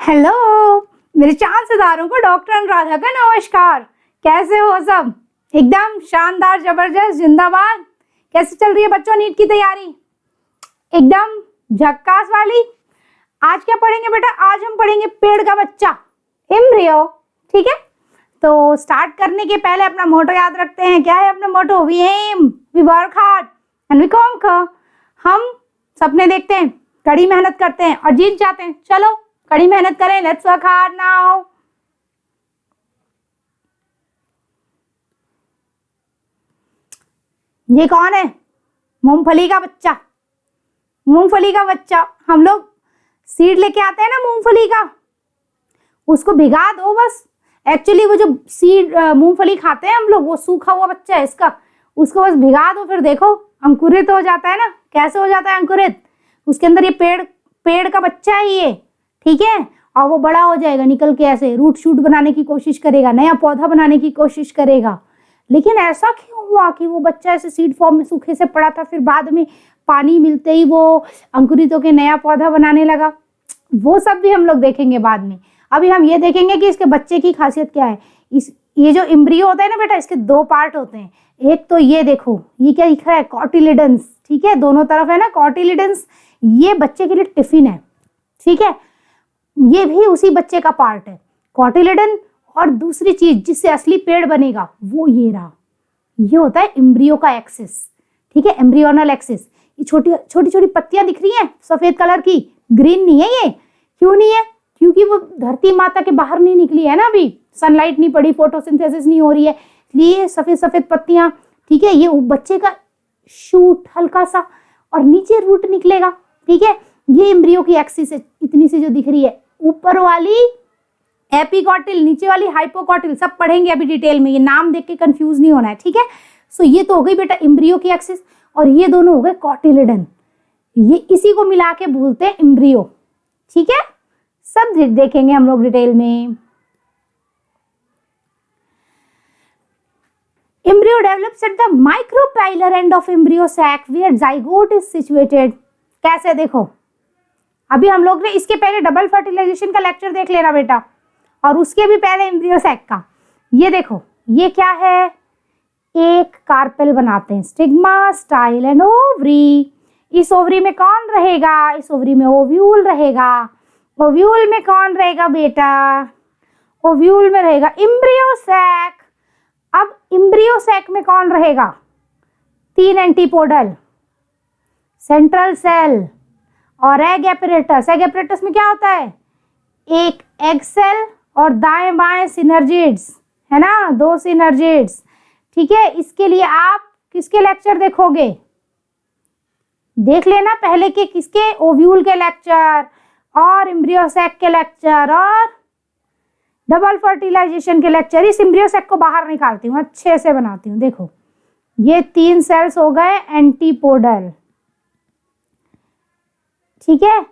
Hello मेरे चांद सितारों को डॉक्टर अनुराधा का नमस्कार। कैसे हो सब? एकदम शानदार, जबरदस्त, जिंदाबाद। कैसे चल रही है बच्चों नीट की तैयारी? एकदम झक्कास वाली। आज क्या पढ़ेंगे बेटा? आज हम पढ़ेंगे पेड़ का बच्चा, एम्ब्रियो। ठीक है, तो स्टार्ट करने के पहले अपना मोटो याद रखते हैं। क्या है अपना motto? We aim, we work hard and we conquer. हम सपने देखते हैं, कड़ी मेहनत करते हैं और जीत जाते हैं। चलो कड़ी मेहनत करें, लेट्स वर्क हार्ड नाउ। ये कौन है? मूंगफली का बच्चा। मूंगफली का बच्चा। हम लोग सीड लेके आते हैं ना मूंगफली का, उसको भिगा दो बस। एक्चुअली वो जो सीड मूंगफली खाते हैं हम लोग, वो सूखा हुआ बच्चा है इसका। उसको बस भिगा दो, फिर देखो अंकुरित हो जाता है ना। कैसे हो जाता है अंकुरित? उसके अंदर ये पेड़ का बच्चा है ये, ठीक है। और वो बड़ा हो जाएगा, निकल के ऐसे रूट शूट बनाने की कोशिश करेगा, नया पौधा बनाने की कोशिश करेगा। लेकिन ऐसा क्यों हुआ कि वो बच्चा ऐसे सीड फॉर्म में सूखे से पड़ा था, फिर बाद में पानी मिलते ही वो अंकुरित होकर नया पौधा बनाने लगा? वो सब भी हम लोग देखेंगे बाद में। अभी हम ये देखेंगे कि इसके बच्चे की खासियत क्या है। ये जो एम्ब्रियो होता है ना बेटा, इसके दो पार्ट होते हैं। एक तो ये देखो, ये क्या दिख रहा है? कॉटिलिडन्स। ठीक है, दोनों तरफ है ना कॉटिलिडन्स। ये बच्चे के लिए टिफिन है, ठीक है। ये भी उसी बच्चे का पार्ट है, कॉटिलिडन। और दूसरी चीज जिससे असली पेड़ बनेगा वो ये रहा, ये होता है एम्ब्रियो का एक्सिस। ठीक है, एम्ब्रियोनल एक्सिस। ये छोटी छोटी पत्तियां दिख रही हैं सफेद कलर की, ग्रीन नहीं है ये। क्यों नहीं है? क्योंकि वो धरती माता के बाहर नहीं निकली है ना, अभी सनलाइट नहीं पड़ी, फोटोसिंथेसिस नहीं हो रही है, इसलिए सफेद सफेद पत्तियां। ठीक है, ये बच्चे का शूट हल्का सा, और नीचे रूट निकलेगा। ठीक है, ये एम्ब्रियो की एक्सिस है, इतनी सी जो दिख रही है। ऊपर वाली एपिकॉटिल, नीचे वाली हाइपोकॉटिल, सब पढ़ेंगे अभी डिटेल में। ये नाम देख के कंफ्यूज नहीं होना है, ठीक है। सो ये तो हो गई बेटा एम्ब्रियो की एक्सिस, और ये दोनों हो गए कॉटिलिडन। ये इसी को मिला के बोलते हैं एम्ब्रियो। ठीक है, सब देखेंगे हम लोग डिटेल में। Embryo develops at the micropylar end of embryo sac where zygote is situated. कैसे? देखो, अभी हम लोग ने इसके पहले डबल फर्टिलाइजेशन का लेक्चर देख लेना बेटा, और उसके भी पहले एम्ब्रियो सैक का। ये देखो, ये क्या है? एक कार्पेल बनाते हैं, स्टिग्मा, स्टाइल एंड ओवरी। इस ओवरी में कौन रहेगा? इस ओवरी में ओव्यूल रहेगा। ओव्यूल में कौन रहेगा बेटा? ओव्यूल में रहेगा एम्ब्रियो सैक। अब एम्ब्रियो सैक में कौन रहेगा? 3 एंटीपोडल, सेंट्रल सेल और एग एपरेटस। एग एपरेटस में क्या होता है? एक एग सेल और दाएं बाएं सिनर्जिड्स, है ना, 2 सिनर्जिड्स। ठीक है, इसके लिए आप किसके लेक्चर देखोगे? देख लेना पहले के किसके? ओव्यूल के लेक्चर और एम्ब्रियो सैक के लेक्चर और डबल फर्टिलाइजेशन के लेक्चर। इस एम्ब्रियो सैक को बाहर निकालती हूँ, अच्छे से बनाती हूँ। देखो, ये 3 सेल्स हो गए एंटीपोडल। ठीक है,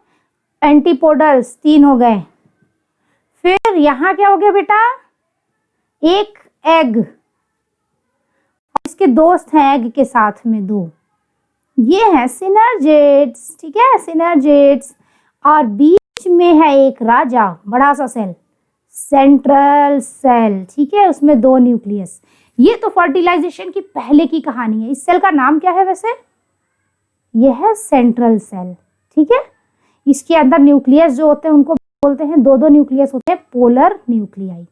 एंटीपोडल्स 3 हो गए। फिर यहाँ क्या हो गया बेटा? एक एग, इसके दोस्त हैं एग के साथ में 2, ये है सिनर्जिड्स। ठीक है, सिनर्जिड्स। और बीच में है एक राजा, बड़ा सा सेल, सेंट्रल सेल। ठीक है, उसमें 2 न्यूक्लियस। ये तो फर्टिलाइजेशन की पहले की कहानी है। इस सेल का नाम क्या है वैसे? यह है सेंट्रल सेल। ठीक है, इसके अंदर न्यूक्लियस जो होते हैं उनको बोलते हैं, 2 न्यूक्लियस होते हैं, पोलर न्यूक्लियाई।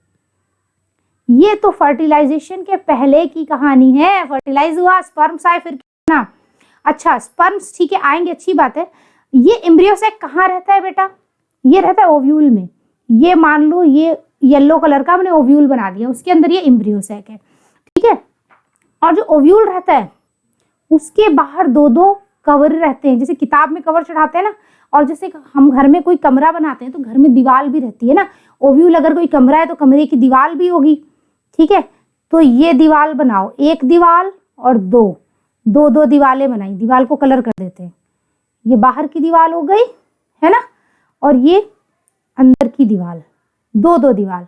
ये तो फर्टिलाइजेशन के पहले की कहानी है। फर्टिलाइज हुआ, स्पर्म्स आए, फिर ना, अच्छा स्पर्म्स, ठीक है, आएंगे, अच्छी बात है। ये एम्ब्रियो सैक कहाँ रहता है बेटा? ये रहता है ओव्यूल में। ये मान लो ये येलो कलर का हमने ओव्यूल बना दिया, उसके अंदर ये एम्ब्रियो सैक है। ठीक है, और जो ओव्यूल रहता है उसके बाहर 2 कवर रहते हैं, जैसे किताब में कवर चढ़ाते हैं ना, और जैसे हम घर में कोई कमरा बनाते हैं तो घर में दीवार भी रहती है ना। ओव्यूल अगर कोई कमरा है तो कमरे की दीवार भी होगी। ठीक है, तो ये दीवार बनाओ, एक दीवार और 2 दीवारें बनाई, दीवार को कलर कर देते हैं। ये बाहर की दीवार हो गई, है ना, और ये अंदर की दीवार, 2 दीवार।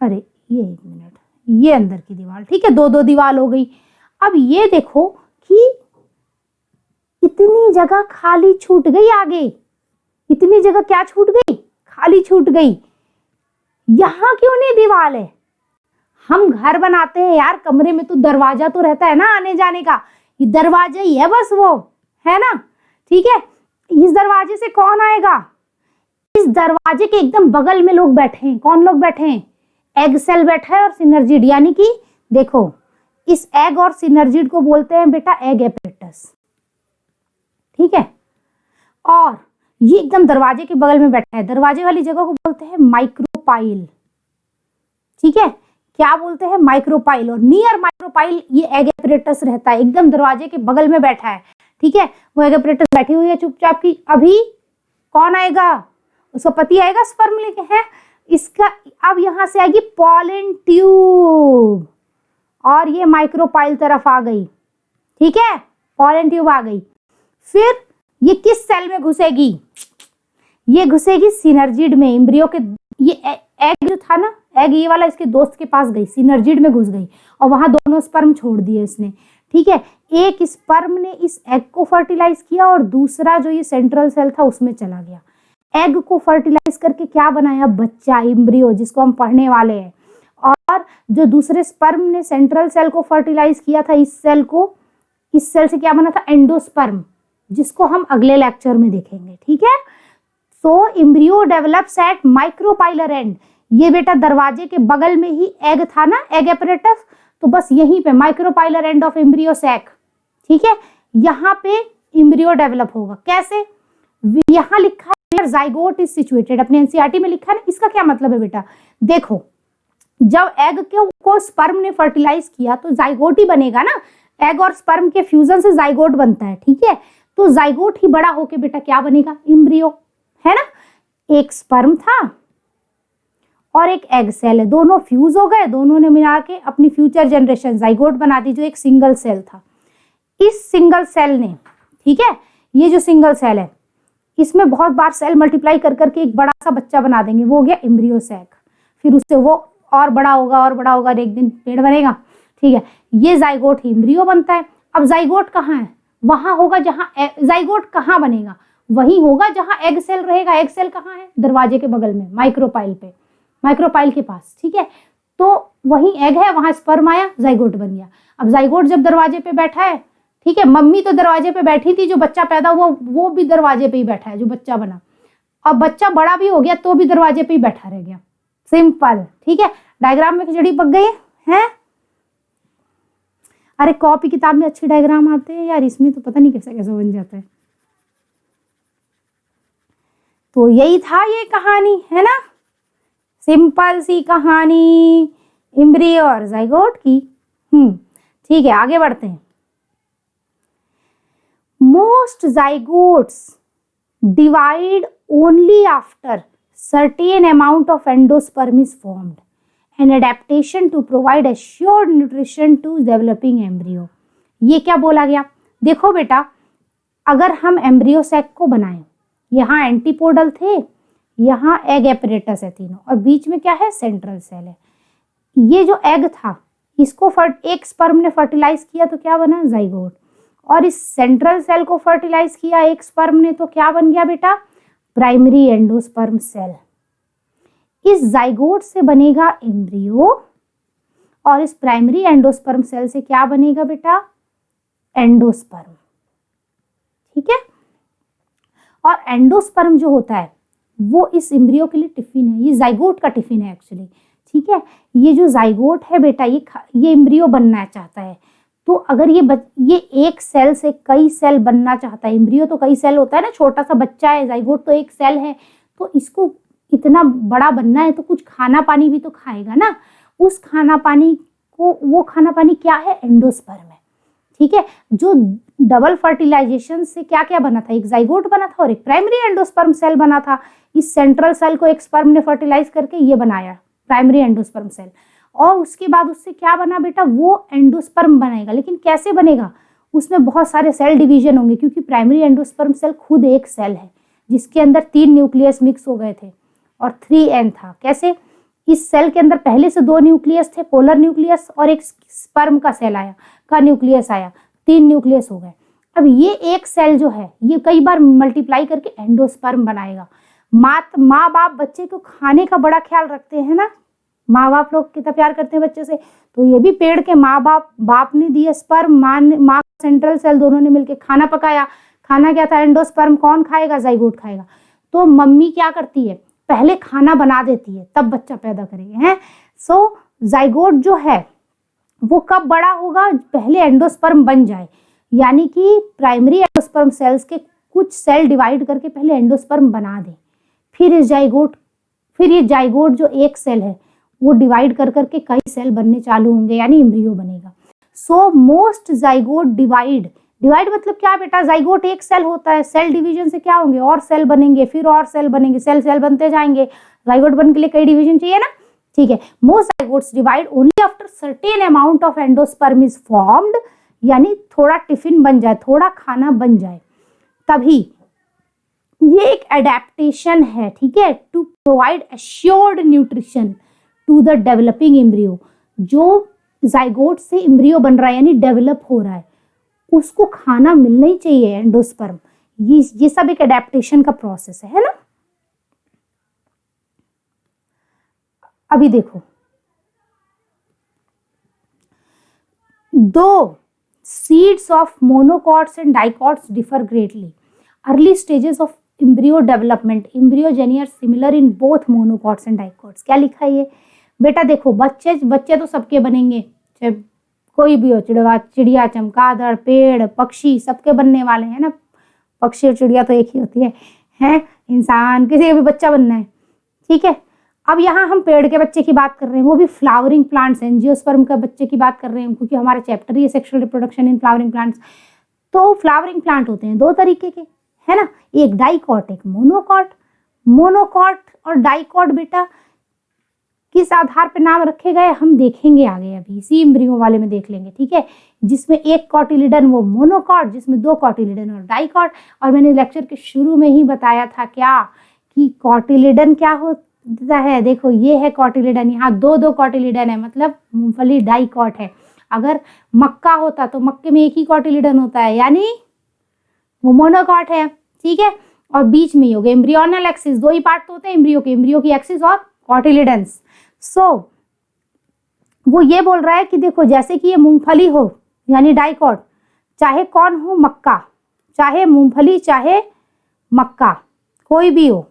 अरे ये 1 मिनट, ये अंदर की दीवार। ठीक है, 2 दीवार हो गई। अब ये देखो कि इतनी जगह खाली छूट गई आगे। इतनी जगह क्या छूट गई? खाली छूट गई। यहाँ क्यों नहीं दीवार है? हम घर बनाते हैं यार, कमरे में तो दरवाजा तो रहता है ना आने जाने का, ये दरवाजा ही है बस वो, है ना? ठीक है, इस दरवाजे से कौन आएगा? इस दरवाजे के एकदम बगल में लोग बैठे हैं। कौन लोग बैठे हैं? एग सेल बैठा है और सिनर्जिड, यानी कि देखो इस एग और सिनर्जिड को बोलते हैं बेटा एग एपरेटस। ठीक है, और ये एकदम दरवाजे के बगल में बैठा है, दरवाजे वाली जगह को बोलते हैं माइक्रोपाइल। ठीक है, क्या बोलते हैं? माइक्रोपाइल। और नियर माइक्रोपाइल ये एग एपरेटस रहता है, एकदम दरवाजे के बगल में बैठा है। ठीक है, वो एग एपरेटस बैठी हुई है चुपचाप की। अभी कौन आएगा? उसका पति आएगा स्पर्म लेके, है इसका। अब यहां से आएगी पॉलन ट्यूब और ये माइक्रोपाइल तरफ आ गई। ठीक है, पॉलन ट्यूब आ गई। फिर ये किस सेल में घुसेगी? ये घुसेगी सिनर्जिड में, एम्ब्रियो के। ये एग जो था ना, एग ये वाला इसके दोस्त के पास गई, सिनर्जिड में घुस गई और वहां दोनों स्पर्म छोड़ दिए इसने। ठीक है, एक स्पर्म ने इस एग को फर्टिलाइज किया और दूसरा जो ये सेंट्रल सेल था उसमें चला गया। एग को फर्टिलाइज करके क्या बनाया? बच्चा, एम्ब्रियो, जिसको हम पढ़ने वाले हैं। और जो दूसरे स्पर्म ने सेंट्रल सेल को फर्टिलाइज किया था, इस सेल से क्या बना था? एंडोस्पर्म, जिसको हम अगले लेक्चर में देखेंगे। ठीक है, so embryo develops at micropylar end. ये बेटा दरवाजे के बगल में ही एग था ना, एग एपरेटस, तो बस यहीं पे micropylar end of embryo sac. ठीक है, यहाँ पे एम्ब्रियो डेवलप होगा। कैसे? यहाँ लिखा है जाइगोट इज सिचुएटेड, अपने एनसीईआरटी में लिखा है ना। इसका क्या मतलब है बेटा? देखो, जब एग को स्पर्म ने फर्टिलाइज किया तो जाइगोट ही बनेगा ना। एग और स्पर्म के फ्यूजन से जाइगोट बनता है। ठीक है, तो जाइगोट ही बड़ा होके बेटा क्या बनेगा? एम्ब्रियो, है ना। एक स्पर्म था और एक एग सेल है, दोनों फ्यूज हो गए, दोनों ने मिला के अपनी फ्यूचर जनरेशन जाइगोट बना दी, जो एक सिंगल सेल था। इस सिंगल सेल ने, ठीक है, ये जो सिंगल सेल है इसमें बहुत बार सेल मल्टीप्लाई कर करके एक बड़ा सा बच्चा बना देंगे, वो हो गया एम्ब्रियो सैक। फिर उससे वो और बड़ा होगा और बड़ा होगा, एक दिन पेड़ बनेगा। ठीक है, ये जाइगोट ही एम्ब्रियो बनता है। अब जाइगोट कहाँ है? वहां होगा जहां जाइगोट कहाँ बनेगा? वही होगा जहां एग सेल रहेगा। एग सेल कहाँ है? दरवाजे के बगल में, माइक्रोपाइल पे, माइक्रोपाइल के पास। ठीक है, तो वही एग है, वहां स्पर्म आया, जाइगोट बन गया। अब जाइगोट जब दरवाजे पे बैठा है, ठीक है, मम्मी तो दरवाजे पे बैठी थी, जो बच्चा पैदा हुआ वो भी दरवाजे पे ही बैठा है, जो बच्चा बना। अब बच्चा बड़ा भी हो गया तो भी दरवाजे पे ही बैठा रह गया। सिंपल। ठीक है, डायग्राम में खिचड़ी पक गई है। अरे कॉपी किताब में अच्छे डायग्राम आते हैं यार, इसमें तो पता नहीं कैसे कैसे बन जाता है। तो यही था ये कहानी, है ना, सिंपल सी कहानी एम्ब्रियो और जाइगोट की। ठीक है, आगे बढ़ते हैं। Most zygotes divide only after certain amount of endosperm is formed and adaptation to provide assured nutrition to developing embryo। ये क्या बोला गया? देखो बेटा, अगर हम एम्ब्रियो सैक को बनाएं, यहाँ एंटीपोडल थे, यहाँ एग एपरेटस है तीनों, और बीच में क्या है? सेंट्रल सेल है। ये जो एग था इसको एक स्पर्म ने फर्टिलाइज किया तो क्या बना? जाइगोट। और इस सेंट्रल सेल को फर्टिलाइज किया एक स्पर्म ने तो क्या बन गया बेटा? Primary endosperm cell. इस जाइगोट से बनेगा एम्ब्रियो और इस प्राइमरी एंडोस्पर्म सेल से क्या बनेगा बेटा? एंडोस्पर्म। ठीक है, और एंडोस्पर्म जो होता है वो इस एम्ब्रियो के लिए टिफिन है, ये जाइगोट का टिफिन है एक्चुअली। ठीक है, ये जो जाइगोट है बेटा, ये एम्ब्रियो बनना चाहता है। तो अगर ये एक सेल से कई सेल बनना चाहता है, एम्ब्रियो तो कई सेल होता है ना, छोटा सा बच्चा है, जाइगोट तो एक सेल है, तो इसको इतना बड़ा बनना है तो कुछ खाना पानी भी तो खाएगा ना। उस खाना पानी को, वो खाना पानी क्या है? एंडोस्पर्म है। ठीक है, जो डबल फर्टिलाइजेशन से क्या क्या बना था? एक जाइगोट बना था और एक प्राइमरी एंडोस्पर्म सेल बना था। इस सेंट्रल सेल को एक स्पर्म ने फर्टिलाइज करके ये बनाया प्राइमरी एंडोस्पर्म सेल, और उसके बाद उससे क्या बना बेटा? वो एंडोस्पर्म बनेगा। लेकिन कैसे बनेगा? उसमें बहुत सारे सेल डिवीजन होंगे, क्योंकि प्राइमरी एंडोस्पर्म सेल खुद एक सेल है जिसके अंदर 3 न्यूक्लियस मिक्स हो गए थे और 3N था। कैसे? इस सेल के अंदर पहले से 2 न्यूक्लियस थे, पोलर न्यूक्लियस, और एक स्पर्म का सेल आया, का न्यूक्लियस आया, 3 न्यूक्लियस हो गए। अब ये एक सेल जो है ये कई बार मल्टीप्लाई करके एंडोस्पर्म बनाएगा। माँ बाप बच्चे को खाने का बड़ा ख्याल रखते हैं ना, माँ बाप लोग कितना प्यार करते हैं बच्चे से, तो ये भी पेड़ के माँ बाप ने दिए स्पर्म, माँ सेंट्रल सेल दोनों ने मिलकर खाना पकाया। खाना क्या था? एंडोस्पर्म। कौन खाएगा? जाइगोट खाएगा। तो मम्मी क्या करती है? पहले खाना बना देती है, तब बच्चा पैदा करेगी, हैं। सो जाइगोट जो है वो कब बड़ा होगा? पहले एंडोस्पर्म बन जाए, यानी कि प्राइमरी एंडोस्पर्म सेल्स के कुछ सेल डिवाइड करके पहले एंडोस्पर्म बना दे, फिर ये जाइगोट जो एक सेल है वो डिवाइड कर करके कई सेल बनने चालू होंगे, यानी एम्ब्रियो बनेगा। सो मोस्ट जाइगोट डिवाइड मतलब क्या बेटा? जाइगोट एक सेल होता है, सेल डिवीजन से क्या होंगे? और सेल बनेंगे, फिर और सेल बनेंगे, सेल बनते जाएंगे। जाइगोट बनने के लिए कई डिवीजन चाहिए ना, ठीक है। Most zygotes divide only after certain amount of endosperm is formed, यानी थोड़ा टिफिन बन जाए, थोड़ा खाना बन जाए, तभी। ये एक एडेप्टेशन है, ठीक है, to provide assured nutrition to the developing embryo. जो जाइगोट से एम्ब्रियो बन रहा है यानी डेवलप हो रहा है, उसको खाना मिलना ही चाहिए, एंडोस्पर्म। ये सब एक एडेप्टेशन का प्रोसेस है ना। अभी देखो, दो seeds of monocots and dicots differ greatly. Early stages of embryo development, embryogeny are similar in both monocots and dicots. क्या लिखा है ये बेटा? देखो, बच्चे तो सबके बनेंगे, चाहे कोई भी हो, चिड़िया, चमगादड़, पेड़, पक्षी, सबके बनने वाले हैं ना। पक्षी और चिड़िया तो एक ही होती है, इंसान, किसी का भी बच्चा बनना है, ठीक है। अब यहाँ हम पेड़ के बच्चे की बात कर रहे हैं, वो भी फ्लावरिंग प्लांट्स, एंजियोस्पर्म का बच्चे की बात कर रहे हैं, क्योंकि हमारा चैप्टर ही है sexual reproduction in flowering plants. तो फ्लावरिंग प्लांट होते हैं दो तरीके के, है ना, एक डाइकॉट, एक मोनोकॉट। मोनोकॉट और डाइकॉट बेटा किस आधार पे नाम रखे गए हम देखेंगे आगे, अभी इसी एम्ब्रियो वाले में देख लेंगे, ठीक है। जिसमें एक कॉटिलिडन वो मोनोकॉट, जिसमें दो कॉटिलिडन और डाइकॉट। और मैंने लेक्चर के शुरू में ही बताया था क्या, कि कॉटिलिडन क्या होता है। देखो, ये है कॉटिलिडन, यहाँ दो कॉटिलिडन है, मतलब मूंगफली डाइकॉट है। अगर मक्का होता तो मक्के में एक ही कॉटिलिडन होता है, यानी वो मोनोकॉट है, ठीक है। और बीच में ही हो गए एम्ब्रियोनल एक्सिस, दो ही पार्ट तो होते हैं एम्ब्रियो की एक्सिस और कॉटिलिडन्स। वो ये बोल रहा है कि देखो, जैसे कि ये मूंगफली हो यानी डाइकॉट, चाहे कौन हो, मक्का, चाहे मूंगफली, चाहे मक्का, कोई भी हो,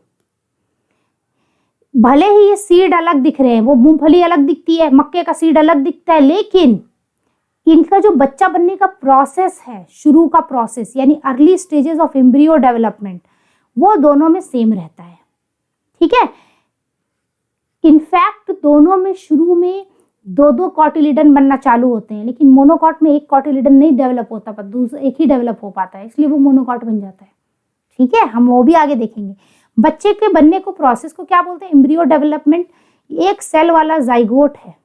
भले ही ये सीड अलग दिख रहे हैं, वो मूंगफली अलग दिखती है, मक्के का सीड अलग दिखता है, लेकिन इनका जो बच्चा बनने का प्रोसेस है, शुरू का प्रोसेस, यानी early stages of embryo development, वो दोनों में सेम रहता है, ठीक है। इनफैक्ट दोनों में शुरू में दो कॉटिलिडन बनना चालू होते हैं, लेकिन मोनोकॉट में एक कॉटिलिडन नहीं डेवलप होता, पर दूसरा एक ही डेवलप हो पाता है, इसलिए वो मोनोकॉट बन जाता है, ठीक है। हम वो भी आगे देखेंगे। बच्चे के बनने को प्रोसेस को क्या बोलते हैं? Embryo development. एक सेल वाला जाइगोट है,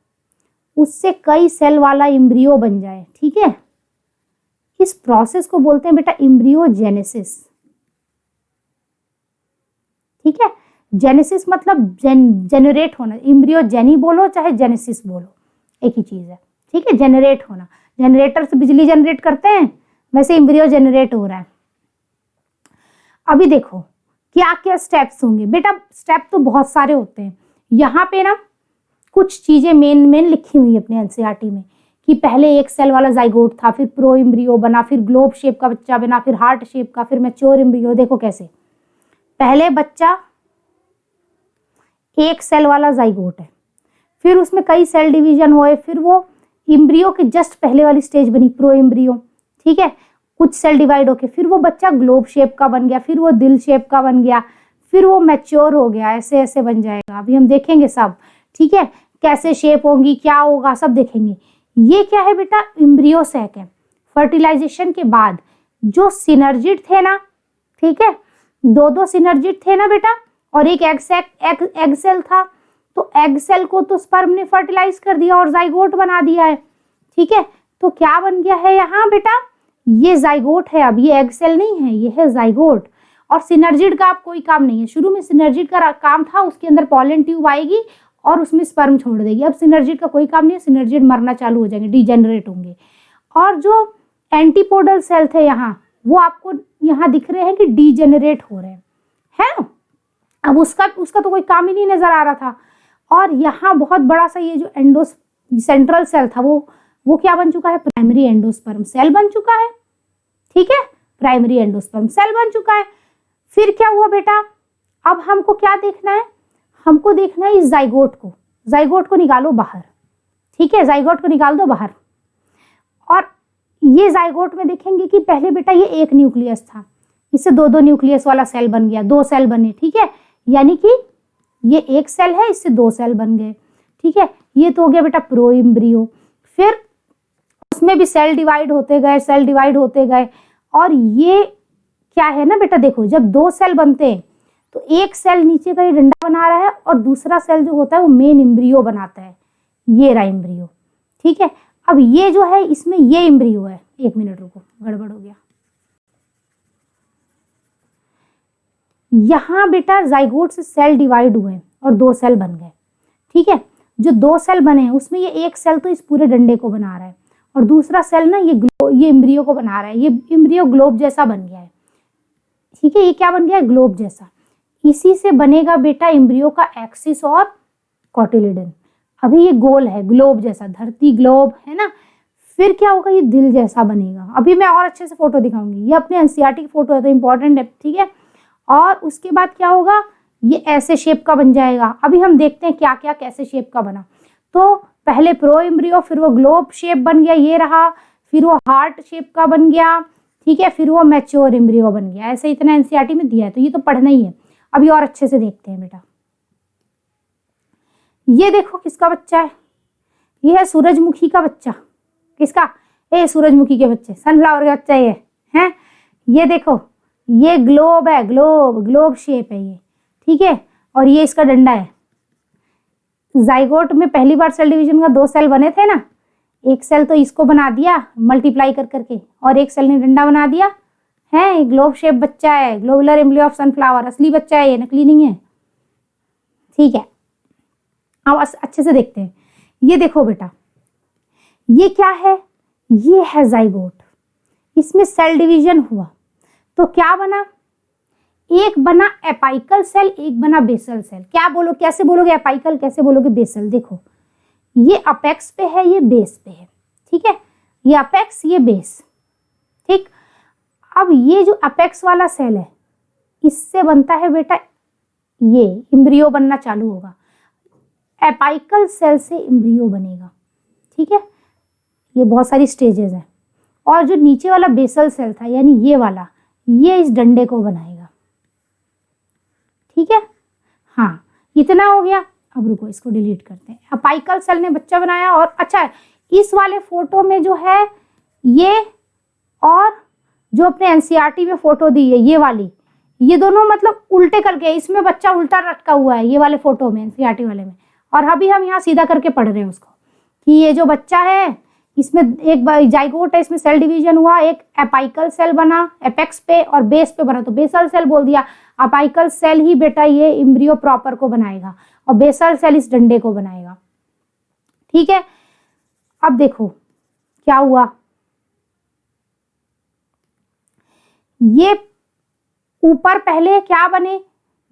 उससे कई सेल वाला एम्ब्रियो बन जाए, ठीक है, इस प्रोसेस को बोलते हैं बेटा एम्ब्रियोजेनेसिस, ठीक है। जेनेसिस मतलब जेनरेट होना, एम्ब्रियोजेनी बोलो चाहे जेनेसिस बोलो, एक ही चीज है, ठीक है। जेनरेट होना, जनरेटर से बिजली जनरेट करते हैं, वैसे एम्ब्रियो जनरेट हो रहा है। अभी देखो क्या क्या स्टेप्स होंगे बेटा, स्टेप तो बहुत सारे होते हैं। यहाँ पे ना कुछ चीजें मेन लिखी हुई है अपने एनसीईआरटी में, कि पहले एक सेल वाला जाइगोट था, फिर प्रो एम्ब्रियो बना, फिर ग्लोब शेप का बच्चा बना, फिर हार्ट शेप का, फिर मैच्योर एम्ब्रियो। देखो कैसे, पहले बच्चा एक सेल वाला जाइगोट है, फिर उसमें कई सेल डिवीजन हुए, फिर वो एम्ब्रियो के जस्ट पहले वाली स्टेज बनी प्रो एम्ब्रियो, ठीक है। कुछ सेल डिवाइड होके फिर वो बच्चा ग्लोब शेप का बन गया, फिर वो दिल शेप का बन गया, फिर वो मैच्योर हो गया, ऐसे ऐसे बन जाएगा। अभी हम देखेंगे सब, ठीक है, कैसे शेप होंगी, क्या होगा, सब देखेंगे। ये क्या है बेटा, एम्ब्रियो सैक है। फर्टिलाइजेशन के बाद जो सिनर्जिड थे ना, ठीक है, दो सिनर्जिड थे ना बेटा, और एक एग सेल था, तो एग सेल को तो स्पर्म ने फर्टिलाइज कर दिया और जाइगोट बना दिया है, ठीक है। तो क्या बन गया है यहाँ बेटा, ये जाइगोट है। अब ये एग सेल नहीं है, ये है जाइगोट। और सिनर्जिड का अब कोई काम नहीं है, शुरू में सिनर्जिड का काम था, उसके अंदर पॉलन ट्यूब आएगी और उसमें स्पर्म छोड़ देगी। अब सिनर्जिड का कोई काम नहीं है, सिनर्जिड मरना चालू हो जाएंगे, डीजेनरेट होंगे। और जो एंटीपोडल सेल थे यहाँ, वो आपको यहाँ दिख रहे हैं कि डीजेनरेट हो रहे हैं, है ना। अब उसका तो कोई काम ही नहीं नजर आ रहा था। और यहाँ बहुत बड़ा सा ये जो सेंट्रल सेल था वो क्या बन चुका है, प्राइमरी एंडोस्पर्म सेल बन चुका है। ठीक है, प्राइमरी एंडोस्पर्म सेल बन चुका है। फिर क्या हुआ बेटा, अब हमको क्या देखना है, हमको देखना है इस जाइगोट को निकालो बाहर। ठीक है, जाइगोट को निकाल दो बाहर। और ये जाइगोट में देखेंगे कि पहले बेटा ये एक न्यूक्लियस था, इससे दो न्यूक्लियस वाला सेल बन गया, 2 सेल बने। ठीक है, यानी कि ये एक सेल है, इससे 2 सेल बन गए। ठीक है, ये तो हो गया बेटा प्रो एम्ब्रियो। फिर उसमें भी सेल डिवाइड होते गए। और ये क्या है ना बेटा, देखो जब 2 सेल बनते हैं तो एक सेल नीचे का ये डंडा बना रहा है और दूसरा सेल जो होता है वो मेन एम्ब्रियो बनाता है, ये रहा एम्ब्रियो। ठीक है, अब ये जो है इसमें ये एम्ब्रियो है। 1 मिनट रुको, गड़बड़ हो गया। यहाँ बेटा जाइगोट से सेल डिवाइड हुए और 2 सेल बन गए। ठीक है, जो 2 सेल बने हैं उसमें ये एक सेल तो इस पूरे डंडे को बना रहा है और दूसरा सेल ना ये एम्ब्रियो को बना रहा है। ये एम्ब्रियो ग्लोब जैसा बन गया है। ठीक है, ये क्या बन गया है, ग्लोब जैसा। इसी से बनेगा बेटा एम्ब्रियो का एक्सिस और कोटिलिडन। अभी ये गोल है, ग्लोब जैसा, धरती ग्लोब है ना। फिर क्या होगा, ये दिल जैसा बनेगा। अभी मैं और अच्छे से फोटो दिखाऊंगी, ये अपने एनसीईआरटी की फोटो है तो इंपॉर्टेंट है। ठीक है, और उसके बाद क्या होगा, ये ऐसे शेप का बन जाएगा। अभी हम देखते हैं क्या क्या कैसे शेप का बना। तो पहले प्रो एम्ब्रियो, फिर वो ग्लोब शेप बन गया, ये रहा। फिर वो हार्ट शेप का बन गया। ठीक है, फिर वो मैच्योर एम्ब्रियो बन गया। ऐसे इतना एनसीईआरटी में दिया है तो ये तो पढ़ना ही है। अभी और अच्छे से देखते हैं बेटा। ये देखो किसका बच्चा है, ये है सूरजमुखी का बच्चा। किसका, सूरजमुखी के बच्चे, सनफ्लावर का बच्चा ये है। ये देखो ये ग्लोब है, ग्लोब शेप है ये। ठीक है, और ये इसका डंडा है। जाइगोट में पहली बार सेल डिवीजन का 2 सेल बने थे ना, एक सेल तो इसको बना दिया मल्टीप्लाई करके और एक सेल ने डंडा बना दिया है। ग्लोब शेप बच्चा है, ग्लोबुलर एम्ब्रियो ऑफ सनफ्लावर। असली बच्चा है ये, नकली नहीं है। ठीक है, अब अच्छे से देखते हैं। ये देखो बेटा, ये क्या है, ये है जाइगोट। इसमें सेल डिवीजन हुआ तो क्या बना, एक बना एपाइकल सेल, एक बना बेसल सेल। क्या बोलो, कैसे बोलोगे एपाइकल, कैसे बोलोगे बेसल। देखो ये अपेक्स पे है, ये बेस पे है। ठीक है, ये अपेक्स, ये बेस। ठीक, अब ये जो अपेक्स वाला सेल है इससे बनता है बेटा, ये एम्ब्रियो बनना चालू होगा। एपाइकल सेल से एम्ब्रियो बनेगा। ठीक है, ये बहुत सारी स्टेजेस हैं। और जो नीचे वाला बेसल सेल था यानी ये वाला, ये इस डंडे को बनाएगा। ठीक है, हाँ इतना हो गया। अब रुको, इसको डिलीट करते हैं। अपाइकल सेल ने बच्चा बनाया। और अच्छा, इस वाले फोटो में जो है ये और जो अपने एनसीईआरटी में फोटो दी है ये वाली, ये दोनों मतलब उल्टे करके, इसमें बच्चा उल्टा लटका हुआ है ये वाले फोटो में, एनसीईआरटी वाले में। और अभी हम यहाँ सीधा करके पढ़ रहे हैं उसको कि ये जो बच्चा है इसमें एक जाइगोट है, इसमें सेल डिवीजन हुआ, एक एपाइकल सेल बना एपेक्स पे और बेस पे बना तो बेसल सेल बोल दिया। अपाइकल सेल ही बेटा ये एम्ब्रियो प्रॉपर को बनाएगा और बेसल सेल इस डंडे को बनाएगा। ठीक है, अब देखो क्या हुआ, ये ऊपर पहले क्या बने,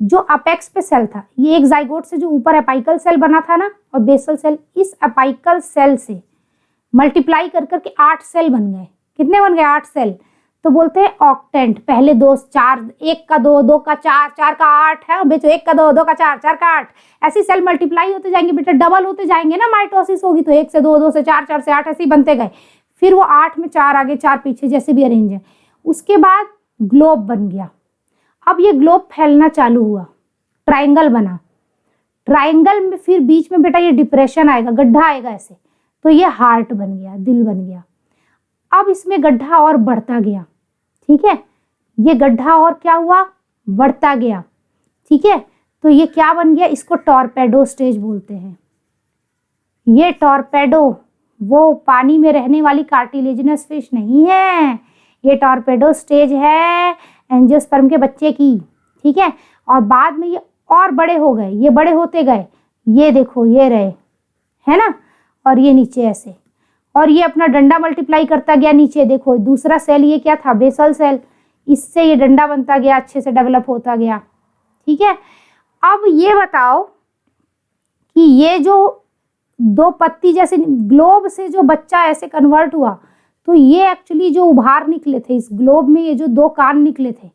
जो अपेक्स पे सेल था, ये एक जाइगोट से जो ऊपर एपाइकल सेल बना था ना और बेसल सेल, इस एपाइकल सेल से मल्टीप्लाई कर करके 8 सेल बन गए। कितने बन गए, 8 सेल। तो बोलते हैं ऑक्टेंट। पहले 2 4, 1 का 2, 2 का 4, 4 का 8 है बेचो, 1 का 2, 2 का 4, 4 का 8। ऐसी सेल मल्टीप्लाई होते जाएंगे बेटा, डबल होते जाएंगे ना। माइटोसिस होगी तो 1 से 2, 2 से 4, 4 से 8 ऐसे ही बनते गए। फिर वो 8 में 4 आगे 4 पीछे, जैसे भी अरेंज है। उसके बाद ग्लोब बन गया। अब ये ग्लोब फैलना चालू हुआ, ट्राइंगल बना। ट्राइंगल में फिर बीच में बेटा ये डिप्रेशन आएगा, गड्ढा आएगा ऐसे, तो ये हार्ट बन गया, दिल बन गया। अब इसमें गड्ढा और बढ़ता गया। ठीक है, ये गड्ढा और क्या हुआ, बढ़ता गया। ठीक है, तो ये क्या बन गया, इसको टॉर्पेडो स्टेज बोलते हैं। ये टॉर्पेडो वो पानी में रहने वाली कार्टिलेजिनस फिश नहीं है, ये टॉर्पेडो स्टेज है एंजियोस्पर्म के बच्चे की। ठीक है, और बाद में ये और बड़े हो गए, ये बड़े होते गए। ये देखो ये रहे, है ना, और ये नीचे ऐसे, और ये अपना डंडा मल्टीप्लाई करता गया नीचे। देखो दूसरा सेल ये क्या था, बेसल सेल, इससे ये डंडा बनता गया, अच्छे से डेवलप होता गया। ठीक है, अब ये बताओ कि ये जो दो पत्ती जैसे ग्लोब से जो बच्चा ऐसे कन्वर्ट हुआ, तो ये एक्चुअली जो उभार निकले थे इस ग्लोब में, ये जो दो कान निकले थे,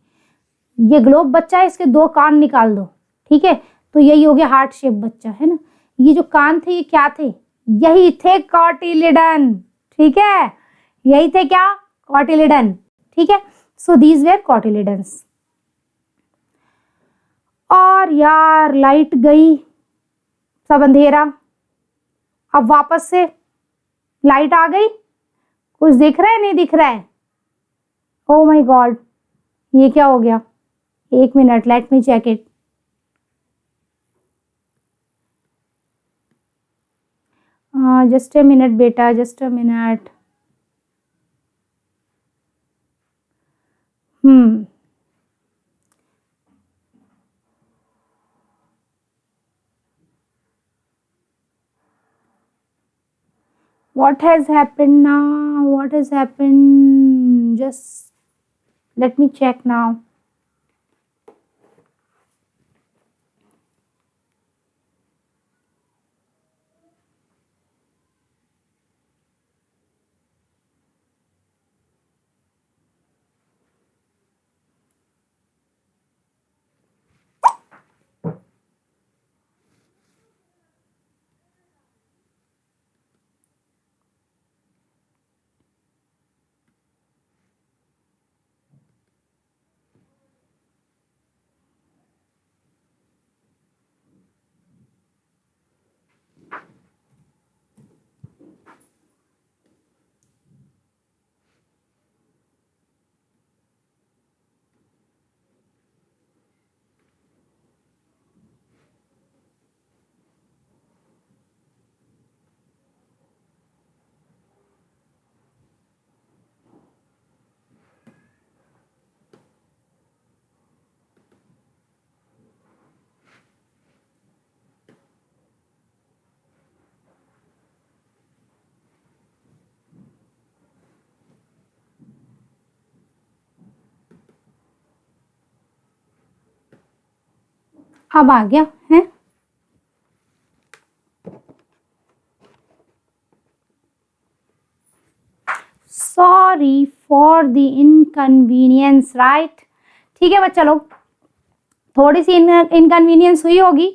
ये ग्लोब बच्चा है, इसके दो कान निकाल दो, ठीक है, तो यही हो गया हार्ट शेप बच्चा, है ना। ये जो कान थे ये क्या थे, यही थे कॉटिलिडन, ठीक है, यही थे क्या, कॉटिलिडन, ठीक है। So these were cotyledons. और यार लाइट गई, सब अंधेरा, अब वापस से लाइट आ गई, कुछ दिख रहा है, नहीं दिख रहा है, ओ माय गॉड, ये क्या हो गया, एक minute, let me check it. Just a minute बेटा, just a minute. What has happened now? What has happened? Just let me check now. अब आ गया है। Sorry for the inconvenience, right. ठीक है बच्चा लोग, थोड़ी सी इनकन्वीनियंस हुई होगी,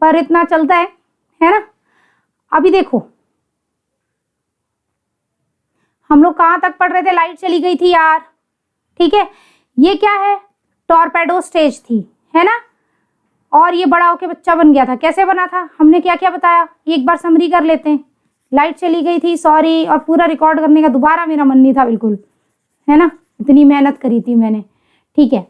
पर इतना चलता है ना। अभी देखो हम लोग कहाँ तक पढ़ रहे थे, लाइट चली गई थी यार, ठीक है। ये क्या है, टॉर्पेडो स्टेज थी, है ना, और ये बड़ा होके बच्चा बन गया था। कैसे बना था, हमने क्या क्या बताया, एक बार समरी कर लेते हैं। लाइट चली गई थी, सॉरी, और पूरा रिकॉर्ड करने का दोबारा मेरा मन नहीं था बिल्कुल, है ना, इतनी मेहनत करी थी मैंने, ठीक है।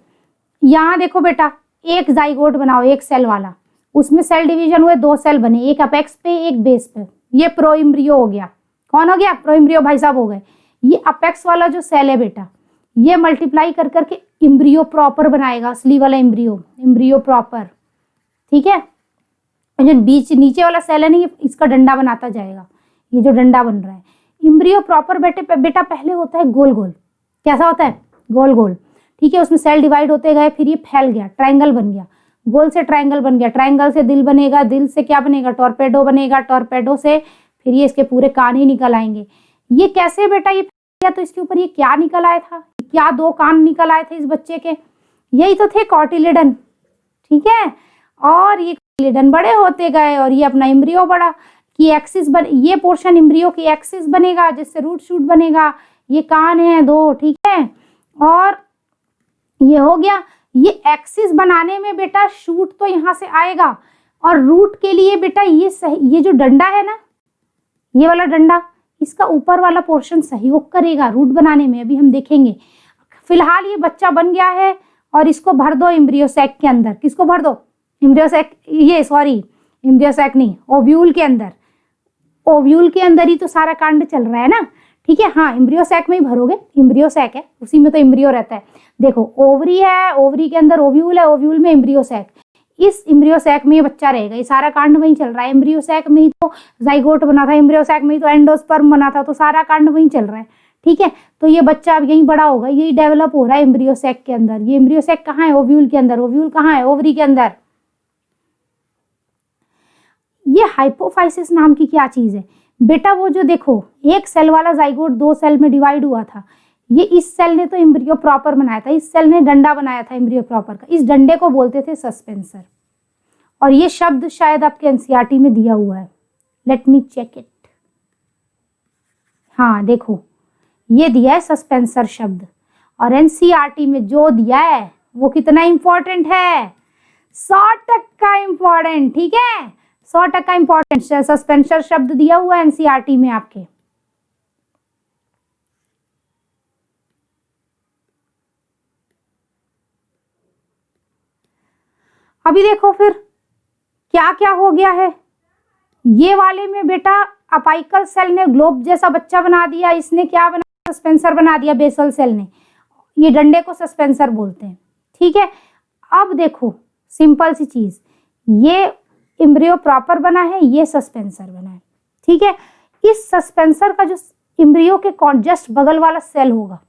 यहाँ देखो बेटा, एक जाइगोट बनाओ, एक सेल वाला, उसमें सेल डिवीजन हुए, दो सेल बने, एक अपेक्स पे एक बेस पे, ये प्रोइम्ब्रियो हो गया। कौन हो गया, प्रोइम्ब्रियो भाई साहब हो गए। ये अपेक्स वाला जो सेल है बेटा, ये मल्टीप्लाई कर करके इम्ब्रियो प्रॉपर बनाएगा, असली वाला इम्ब्रियो, इम्ब्रियो प्रॉपर, ठीक है। जो बीच नीचे वाला सेल है ना, इसका डंडा बनाता जाएगा, ये जो डंडा बन रहा है इम्ब्रियो प्रॉपर बेटा पहले होता है गोल गोल, कैसा होता है, गोल गोल, ठीक है। उसमें सेल डिवाइड होते गए, फिर ये फैल गया, ट्रायंगल बन गया, गोल से ट्रायंगल बन गया, ट्रायंगल से दिल बनेगा, दिल से क्या बनेगा, टॉर्पेडो बनेगा, टॉर्पेडो से फिर ये इसके पूरे कान ही निकल आएंगे। ये कैसे बेटा, ये फैल गया तो इसके ऊपर ये क्या निकल आया था, क्या दो कान निकल आए थे इस बच्चे के, यही तो थे कॉटिलिडन, ठीक है। और ये कॉटिलिडन बड़े होते गए और ये अपना इम्ब्रियो बड़ा की एक्सिस बन, ये पोर्शन इम्ब्रियो की एक्सिस बनेगा, जिससे रूट शूट बनेगा। ये कान है दो, ठीक है, और ये हो गया। ये एक्सिस बनाने में बेटा शूट तो यहाँ से आएगा, और रूट के लिए बेटा ये सही, ये जो डंडा है ना, ये वाला डंडा, इसका ऊपर वाला पोर्शन सहयोग करेगा रूट बनाने में, अभी हम देखेंगे। फिलहाल ये बच्चा बन गया है और इसको भर दो इम्ब्रियो सैक के अंदर। किसको भर दो, इम्ब्रियो सैक, ये सॉरी इम्ब्रियो सैक नहीं, ओव्यूल के अंदर। ओव्यूल के अंदर ही तो सारा कांड चल रहा है ना, ठीक है। हाँ, इम्ब्रियो सैक में ही भरोगे, इम्ब्रियो सैक है, उसी में तो इम्ब्रियो रहता है। देखो ओवरी है, ओवरी के अंदर ओव्यूल है, ओव्यूल में इम्ब्रियो सैक, इस इम्ब्रियो सैक में ये बच्चा रहेगा। ये सारा कांड वहीं चल रहा है, इम्ब्रियो सैक में ही तो जाइगोट बना था, इम्ब्रियो सैक में ही तो एंडोस्पर्म बना था, तो सारा कांड वहीं चल रहा है, ठीक है। तो ये बच्चा अब यहीं बड़ा होगा, यही डेवलप हो रहा है इम्ब्रियो सैक के अंदर। ये इम्ब्रियो सैक कहाँ है, ओव्यूल के अंदर। ओव्यूल कहाँ है, ओवरी के अंदर, ये हाइपोफाइसिस नाम की क्या चीज है बेटा? वो जो देखो एक सेल वाला जाइगोट 2 सेल में डिवाइड हुआ था, ये इस सेल ने तो एम्ब्रियो प्रॉपर बनाया था, इस सेल ने डंडा बनाया था एम्ब्रियो प्रॉपर का, इस डंडे को बोलते थे सस्पेंसर। और ये शब्द शायद आपके एनसीईआरटी में दिया हुआ है, लेट मी चेक इट। हाँ देखो ये दिया है सस्पेंसर शब्द, और एनसीईआरटी में जो दिया है वो कितना इंपॉर्टेंट है? 100% इंपॉर्टेंट। ठीक है, 100% इंपॉर्टेंट सस्पेंसर शब्द दिया हुआ है एनसीईआरटी में आपके। अभी देखो फिर क्या क्या हो गया है। ये वाले में बेटा अपाइकल सेल ने ग्लोब जैसा बच्चा बना दिया, इसने क्या बना, सस्पेंसर बना दिया बेसल सेल ने, ये डंडे को सस्पेंसर बोलते हैं। ठीक है, अब देखो सिंपल सी चीज, ये एम्ब्रियो प्रॉपर बना है, ये सस्पेंसर बना है। ठीक है, इस सस्पेंसर का जो एम्ब्रियो के जस्ट बगल वाला सेल होगा,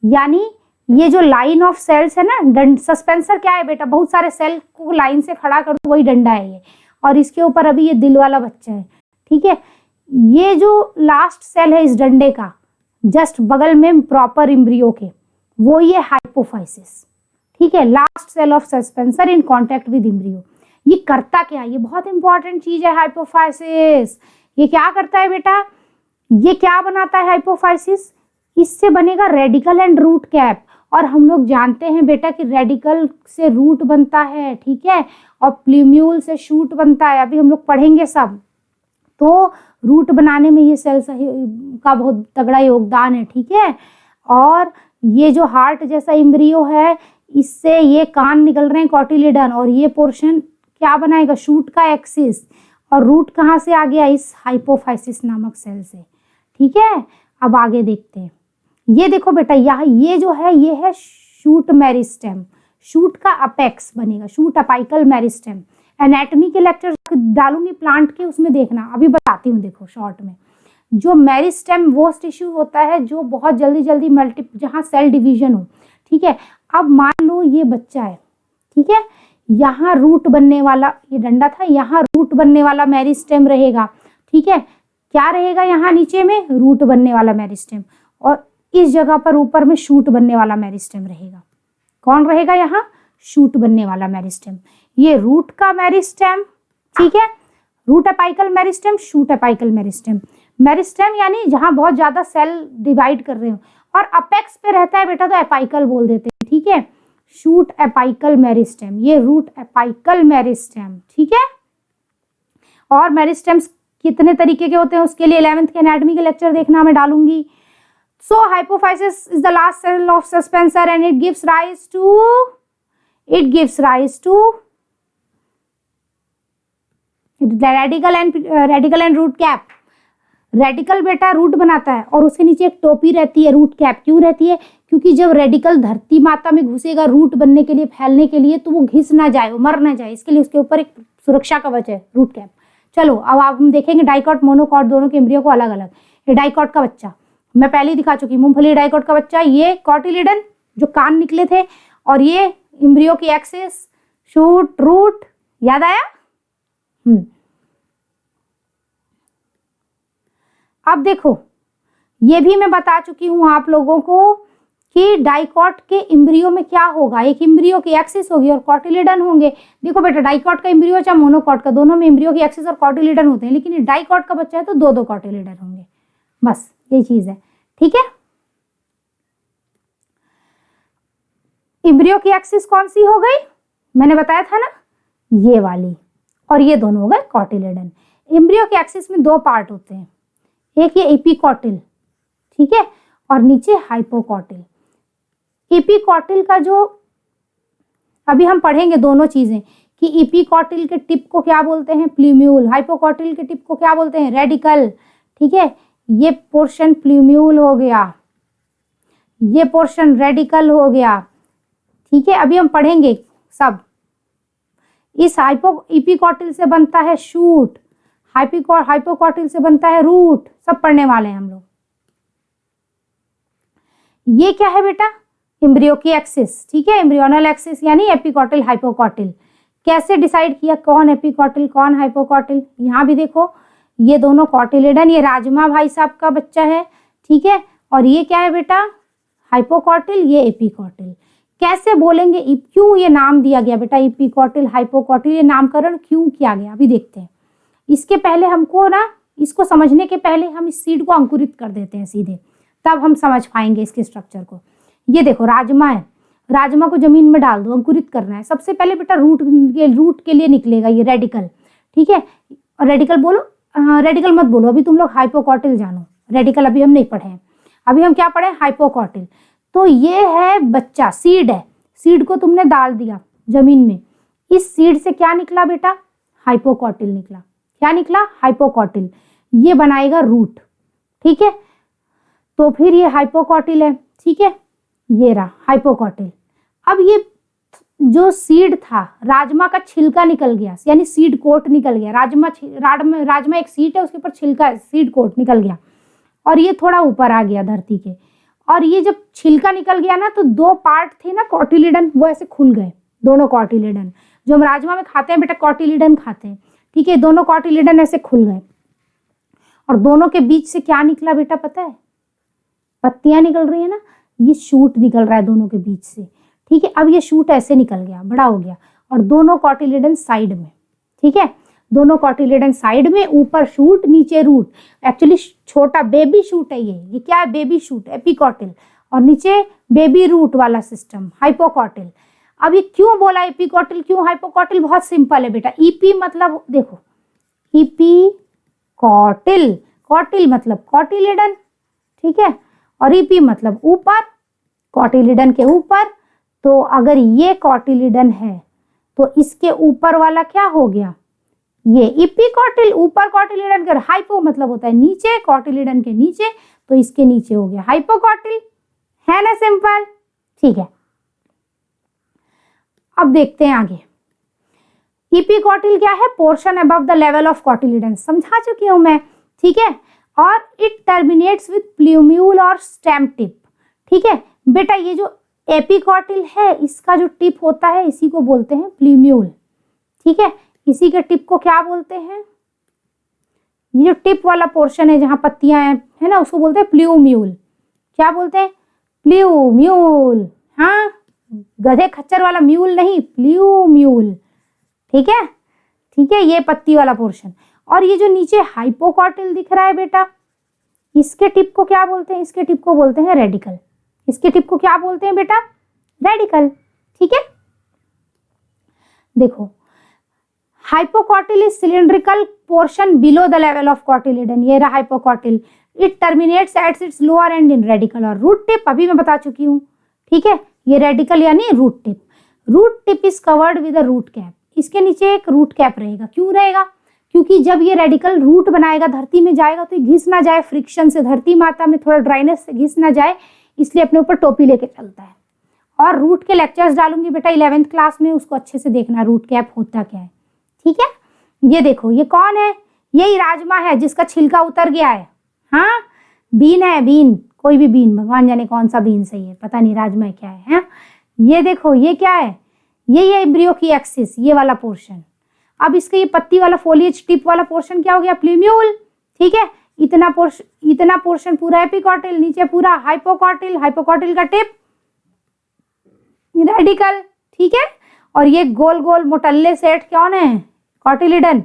यानी ये जो लाइन ऑफ सेल्स है ना, सस्पेंसर क्या है बेटा? बहुत सारे सेल को लाइन से खड़ा कर दो, वही डंडा है ये, और इसके ऊपर अभी ये दिल वाला बच्चा है। ठीक है, ये जो लास्ट सेल है इस डंडे का जस्ट बगल में प्रॉपर एम्ब्रियो के, वो ये हाइपोफाइसिस। ठीक है, last cell of suspensor in contact with embryo. ये करता क्या? ये बहुत इंपॉर्टेंट चीज है हाइपोफाइसिस। ये क्या करता है बेटा? ये क्या बनाता है हाइपोफाइसिस? इससे बनेगा रेडिकल एंड रूट कैप, और हम लोग जानते हैं बेटा कि रेडिकल से रूट बनता है। ठीक है, और प्ल्यूम्यूल से शूट बनता है, अभी हम लोग पढ़ेंगे सब। तो रूट बनाने में ये सेल का बहुत तगड़ा योगदान है। ठीक है, और ये जो हार्ट जैसा एम्ब्रियो है, इससे ये कान निकल रहे हैं कॉटिलिडन, और ये पोर्शन क्या बनाएगा? शूट का एक्सिस। और रूट कहाँ से आ गया? इस हाइपोफाइसिस नामक सेल से। ठीक है, अब आगे देखते हैं। ये देखो बेटा, यहाँ ये जो है ये है शूट मेरिस्टेम, शूट का अपेक्स बनेगा, शूट अपाइकल मेरिस्टेम। एनाटॉमी के लेक्चर डालूंगी प्लांट के, उसमें देखना, अभी बताती हूँ। देखो शॉर्ट में, जो मेरिस्टेम वो टिश्यू होता है जो बहुत जल्दी जल्दी जहाँ सेल डिवीजन हो। ठीक है, अब मान लो ये बच्चा है। ठीक है, यहाँ रूट बनने वाला, ये डंडा था, यहाँ रूट बनने वाला मेरिस्टेम रहेगा। ठीक है, क्या रहेगा? यहाँ नीचे में रूट बनने वाला मेरिस्टेम, और इस जगह पर ऊपर में शूट बनने वाला मेरिस्टेम रहेगा। कौन रहेगा यहाँ? शूट बनने वाला मेरिस्टेम। ये रूट का मेरिस्टेम। ठीक है, root apical meristem, shoot apical meristem. Meristem यानी जहां बहुत ज्यादा सेल डिवाइड कर रहे हो, और अपेक्स पे रहता है बेटा तो अपाइकल बोल देते हैं। ठीक है, शूट अपाइकल मेरिस्टेम, ये रूट अपाइकल मेरिस्टेम। ठीक है, और मेरिस्टेम्स कितने तरीके के होते हैं उसके लिए 11th के एनाटॉमी के लेक्चर देखना, मैं डालूंगी। So hypophysis is the last cell of suspensor and it gives rise to radical and root cap। Radical बेटा रूट बनाता है, और उसके नीचे एक टोपी रहती है, रूट कैप। क्यों रहती है? क्योंकि जब रेडिकल धरती माता में घुसेगा रूट बनने के लिए, फैलने के लिए, तो वो घिस ना जाए, वो मर ना जाए, इसके लिए उसके ऊपर एक सुरक्षा कवच है, रूट कैप। चलो अब आप हम देखेंगे डाइकॉट मोनोकॉट दोनों के एम्ब्रियो को अलग अलग। ये डाइकॉट का बच्चा मैं पहले ही दिखा चुकी, मूंगफली डाइकॉट का बच्चा, ये कॉटिलिडन जो कान निकले थे, और ये एम्ब्रियो की एक्सिस, शूट, रूट, याद आया? अब देखो ये भी मैं बता चुकी हूं आप लोगों को कि डाइकॉट के एम्ब्रियो में क्या होगा, एक एम्ब्रियो की एक्सिस होगी और कॉटिलिडन होंगे। देखो बेटा, डाइकॉट का एम्ब्रियो चाहे मोनोकॉट का, दोनों में एम्ब्रियो की एक्सिस और कॉटिलिडन होते हैं, लेकिन ये डाइकॉट का बच्चा है तो दो कॉटिलिडन होंगे, बस यही चीज है। ठीक है, एम्ब्रियो की एक्सिस कौन सी हो गई? मैंने बताया था ना, ये वाली, और ये दोनों हो गए कॉटिलिडन। एम्ब्रियो की एक्सिस में 2 पार्ट होते हैं, एक ये एपिकॉटिल, ठीक है, और नीचे हाइपोकॉटिल। एपिकॉटिल का जो अभी हम पढ़ेंगे दोनों चीजें, कि एपिकॉटिल के टिप को क्या बोलते हैं? प्ल्यूम्यूल। हाइपोकॉटिल के टिप को क्या बोलते हैं? रेडिकल। ठीक है, ये पोर्शन प्ल्यूम्यूल हो गया, ये पोर्शन रेडिकल हो गया। ठीक है, अभी हम पढ़ेंगे सब। इस एपिकॉटिल से बनता है शूट, हाइपोकॉटिल से बनता है रूट, सब पढ़ने वाले हैं हम लोग। ये क्या है बेटा? एम्ब्रियो की एक्सिस। ठीक है, एम्ब्रियोनल एक्सिस यानी एपिकॉटिल हाइपोकॉटिल। कैसे डिसाइड किया कौन एपिकॉटिल कौन हाइपोकॉटिल? यहाँ भी देखो, ये दोनों कॉटिलिडन, ये राजमा भाई साहब का बच्चा है, ठीक है, और ये क्या है बेटा, हाइपोकॉटिल, ये एपिकॉटिल। कैसे बोलेंगे, क्यों ये नाम दिया गया बेटा, एपिकॉटिल हाइपोकॉटिल, ये नामकरण क्यों किया गया, अभी देखते हैं। इसके पहले हमको ना, इसको समझने के पहले हम इस सीड को अंकुरित कर देते हैं सीधे, तब हम समझ पाएंगे इसके स्ट्रक्चर को। ये देखो राजमा है, राजमा को जमीन में डाल दो, अंकुरित करना है। सबसे पहले बेटा रूट के लिए निकलेगा ये रेडिकल, ठीक है। और रेडिकल बोलो, रेडिकल मत बोलो, अभी तुम लोग हाइपोकॉटिल जानो, रेडिकल अभी हम नहीं पढ़े हैं, अभी हम क्या पढ़े, हाइपोकॉटिल। तो ये है बच्चा, सीड है, सीड को तुमने डाल दिया जमीन में, इस सीड से क्या निकला बेटा, हाइपोकॉटिल निकला। क्या निकला, हाइपोकॉटिल। ये बनाएगा रूट, ठीक है, तो फिर ये हाइपोकॉटिल है, ठीक है, ये रहा हाइपोकॉटिल। अब ये जो सीड था, राजमा का छिलका निकल गया, यानी सीड कोट निकल गया। राजमा एक सीड है, उसके ऊपर छिलका है, सीड कोट निकल गया, और ये थोड़ा ऊपर आ गया धरती के। और ये जब छिलका निकल गया ना, तो दो पार्ट थे ना कॉटिलिडन, वो ऐसे खुल गए, दोनों कॉटिलिडन जो हम राजमा में खाते हैं बेटा, कॉटिलिडन खाते हैं, ठीक है, दोनों कॉटिलिडन ऐसे खुल गए। और दोनों के बीच से क्या निकला बेटा, पता है, पत्तियां निकल रही है ना, ये शूट निकल रहा है दोनों के बीच से, ठीक है। अब ये शूट ऐसे निकल गया, बड़ा हो गया, और दोनों कॉटिलिडन साइड में, ठीक है, दोनों कॉटिलिडन साइड में, ऊपर शूट नीचे रूट। एक्चुअली छोटा बेबी शूट है ये क्या है, बेबी शूट, एपिकॉटिल, और नीचे बेबी रूट वाला सिस्टम, हाइपोकॉटिल। अब ये क्यों बोला एपिकॉटिल, क्यों हाइपोकॉटिल, बहुत सिंपल है बेटा। ईपी मतलब देखो, ईपीकॉटिल, कॉटिल मतलब कॉटिलिडन, ठीक है, और ईपी मतलब ऊपर, कॉटिलिडन के ऊपर। तो अगर ये कॉटिलिडन है तो इसके ऊपर वाला क्या हो गया, ये इपीकॉटिल, ऊपर कॉटिलिडन के, हाइपो मतलब होता है नीचे, कॉटिलिडन के नीचे, तो इसके नीचे हो गया हाइपोकॉटिल, है ना, सिंपल, ठीक है। अब देखते हैं आगे, इपीकॉटिल क्या है, portion above the level of cotyledon, समझा चुकी हूं मैं, ठीक है। और इट टर्मिनेट्स विद प्ल्यूम्यूल और स्टेम टिप, ठीक है बेटा। ये जो एपिकॉटिल है, इसका जो टिप होता है, इसी को बोलते हैं प्ल्यूम्यूल, ठीक है। इसी के टिप को क्या बोलते हैं, ये जो टिप वाला पोर्शन है जहां पत्तियां हैं, है ना, उसको बोलते हैं प्ल्यूम्यूल। क्या बोलते हैं, प्ल्यूम्यूल, हाँ, गधे खच्चर वाला म्यूल नहीं, प्ल्यूम्यूल, ठीक है, ठीक है, ये पत्ती वाला पोर्शन। और ये जो नीचे हाइपोकॉटिल दिख रहा है बेटा, इसके टिप को क्या बोलते हैं, इसके टिप को बोलते हैं रेडिकल। इसके टिप को क्या बोलते हैं बेटा, रेडिकल, ठीक है। देखो, hypocotyl is cylindrical portion below the level of cotyledon, ये रहा hypocotyl. It terminates at its lower end in radicle. और रूट टिप अभी मैं बता चुकी हूँ, ठीक है, ये रेडिकल यानी root tip. Root tip is covered with a root cap, इसके नीचे एक रूट कैप रहेगा। क्यों रहेगा, क्योंकि जब ये रेडिकल रूट बनाएगा, धरती में जाएगा, तो ये घिस ना जाए फ्रिक्शन से, धरती माता में थोड़ा ड्राइनेस से घिस ना जाए, इसलिए अपने ऊपर टोपी लेके चलता है। और रूट के लेक्चर्स डालूंगी बेटा 11th क्लास में, उसको अच्छे से देखना, रूट कैप होता क्या है, ठीक है। ये देखो, ये कौन है, यही राजमा है जिसका छिलका उतर गया है, हाँ, बीन है, बीन, कोई भी बीन, भगवान जाने कौन सा बीन सही है, पता नहीं राजमा क्या है। ये देखो, ये क्या है, ये एम्ब्रियो की एक्सिस, ये वाला पोर्शन। अब इसके ये पत्ती वाला फोलिएज टिप वाला पोर्शन क्या हो गया, प्ल्यूम्यूल, ठीक है। इतना पोर्शन पूरा एपिकॉटिल, नीचे पूरा हाइपोकॉटिल, हाइपोकॉटिल का टिप रेडिकल, ठीक है। और ये गोल गोल मोटल्ले सेट कौन है, कॉटिलिडन।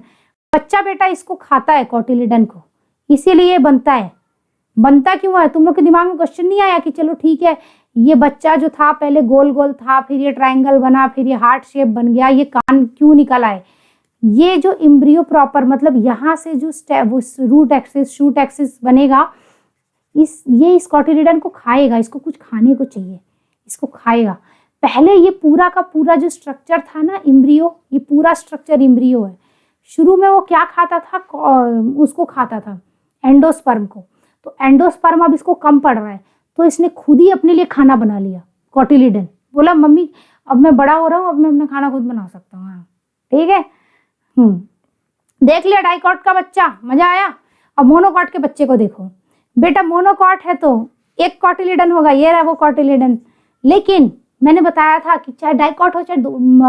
बच्चा बेटा इसको खाता है कॉटिलिडन को, इसीलिए बनता है। बनता क्यों है, तुम लोग के दिमाग में क्वेश्चन नहीं आया कि चलो ठीक है, ये बच्चा जो था पहले गोल गोल था, फिर ये ट्रायंगल बना, फिर ये हार्ट शेप बन गया, ये कान क्यों निकल आए। ये जो एम्ब्रियो प्रॉपर, मतलब यहाँ से जो रूट एक्सिस शूट एक्सिस बनेगा, ये इस कॉटिलिडन को खाएगा, इसको कुछ खाने को चाहिए, इसको खाएगा। पहले ये पूरा का पूरा जो स्ट्रक्चर था ना एम्ब्रियो, ये पूरा स्ट्रक्चर एम्ब्रियो है। शुरू में वो क्या खाता था, उसको खाता था, एंडोस्पर्म को। तो एंडोस्पर्म अब इसको कम पड़ रहा है, तो इसने खुद ही अपने लिए खाना बना लिया। कॉटिलिडन बोला, मम्मी अब मैं बड़ा हो रहा हूँ, अब मैं अपना खाना खुद बना सकता हूँ, ठीक है। देख लिया डाइकॉट का बच्चा, मजा आया। अब मोनोकॉट के बच्चे को देखो बेटा, मोनोकॉट है तो एक कॉटिलिडन होगा, ये रहा वो कॉटिलिडन। लेकिन मैंने बताया था कि चाहे डाइकॉट हो चाहे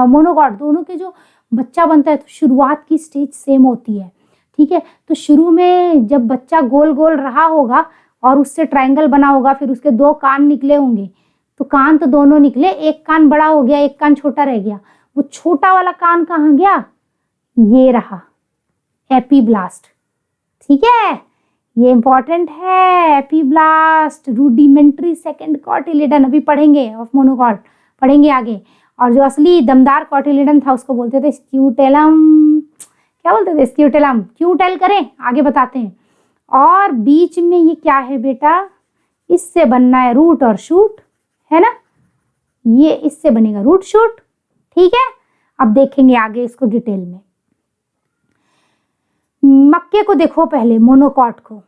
मोनोकॉट, दोनों के जो बच्चा बनता है तो शुरुआत की स्टेज सेम होती है, ठीक है। तो शुरू में जब बच्चा गोल गोल रहा होगा और उससे ट्रायंगल बना होगा, फिर उसके 2 कान निकले होंगे, तो कान तो दोनों निकले, एक कान बड़ा हो गया, एक कान छोटा रह गया। वो छोटा वाला कान कहाँ गया? ये रहा, एपीब्लास्ट, ठीक है। ये इंपॉर्टेंट है, एपीब्लास्ट रूडिमेंट्री सेकंड कॉटिलिडन, अभी पढ़ेंगे ऑफ मोनोकॉट, पढ़ेंगे आगे। और जो असली दमदार कॉटिलिडन था उसको बोलते थे स्क्यूटेलम, क्या बोलते थे? स्क्यूटेलम। क्यों टेल करें, आगे बताते हैं। और बीच में ये क्या है बेटा? इससे बनना है रूट और शूट, है ना, ये इससे बनेगा रूट शूट, ठीक है। अब देखेंगे आगे इसको डिटेल में। मक्के को देखो पहले, मोनोकॉट को,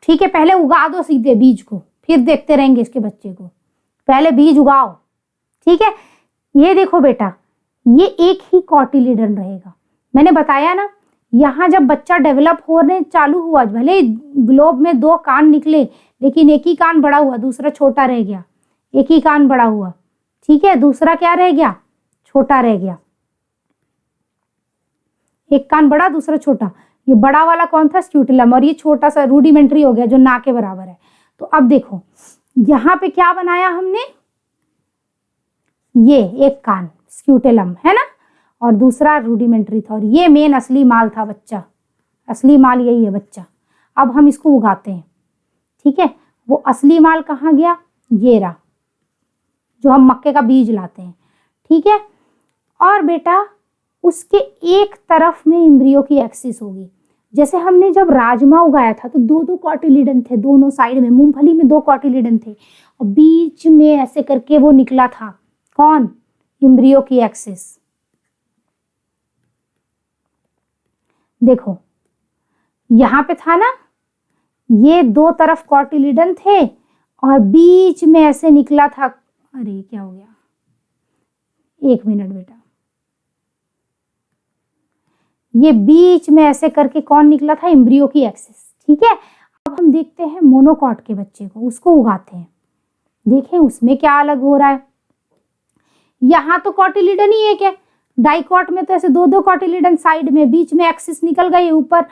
ठीक है। पहले उगा दो सीधे बीज को, फिर देखते रहेंगे इसके बच्चे को। पहले बीज उगाओ, ठीक है। ये देखो बेटा, ये एक ही कॉटिलिडन रहेगा। मैंने बताया ना, यहाँ जब बच्चा डेवलप होने चालू हुआ, भले ग्लोब में 2 कान निकले, लेकिन एक ही कान बड़ा हुआ, दूसरा छोटा रह गया। एक ही कान बड़ा हुआ, ठीक है, दूसरा क्या रह गया? छोटा रह गया। एक कान बड़ा, दूसरा छोटा। ये बड़ा वाला कौन था? स्क्यूटेलम। और ये छोटा सा रूडिमेंट्री हो गया जो ना के बराबर है। तो अब देखो यहाँ पे क्या बनाया हमने? ये एक कान स्क्यूटेलम, है ना, और दूसरा रूडिमेंट्री था, और ये मेन असली माल था बच्चा। असली माल यही है बच्चा। अब हम इसको उगाते हैं, ठीक है। वो असली माल कहाँ गया? ये रहा, जो हम मक्के का बीज लाते हैं, ठीक है। और बेटा उसके एक तरफ में एम्ब्रियो की एक्सिस होगी। जैसे हमने जब राजमा उगाया था तो 2-2 कॉटिलिडन थे दोनों साइड में, मूंगफली में 2 कॉटिलिडन थे, और बीच में ऐसे करके वो निकला था, कौन? एम्ब्रियो की एक्सिस। देखो यहाँ पे था ना, ये 2 तरफ कॉटिलिडन थे और बीच में ऐसे निकला था। अरे क्या हो गया, 1 मिनट बेटा। ये बीच में ऐसे करके कौन निकला था? एम्ब्रियो की एक्सिस, ठीक है। अब हम देखते हैं मोनोकॉट के बच्चे को, उसको उगाते हैं, देखें उसमें क्या अलग हो रहा है। यहाँ तो कॉटिलिडन ही एक है, डाइकॉट में तो ऐसे 2-2 कॉटिलिडन साइड में, बीच में एक्सिस निकल गई, ऊपर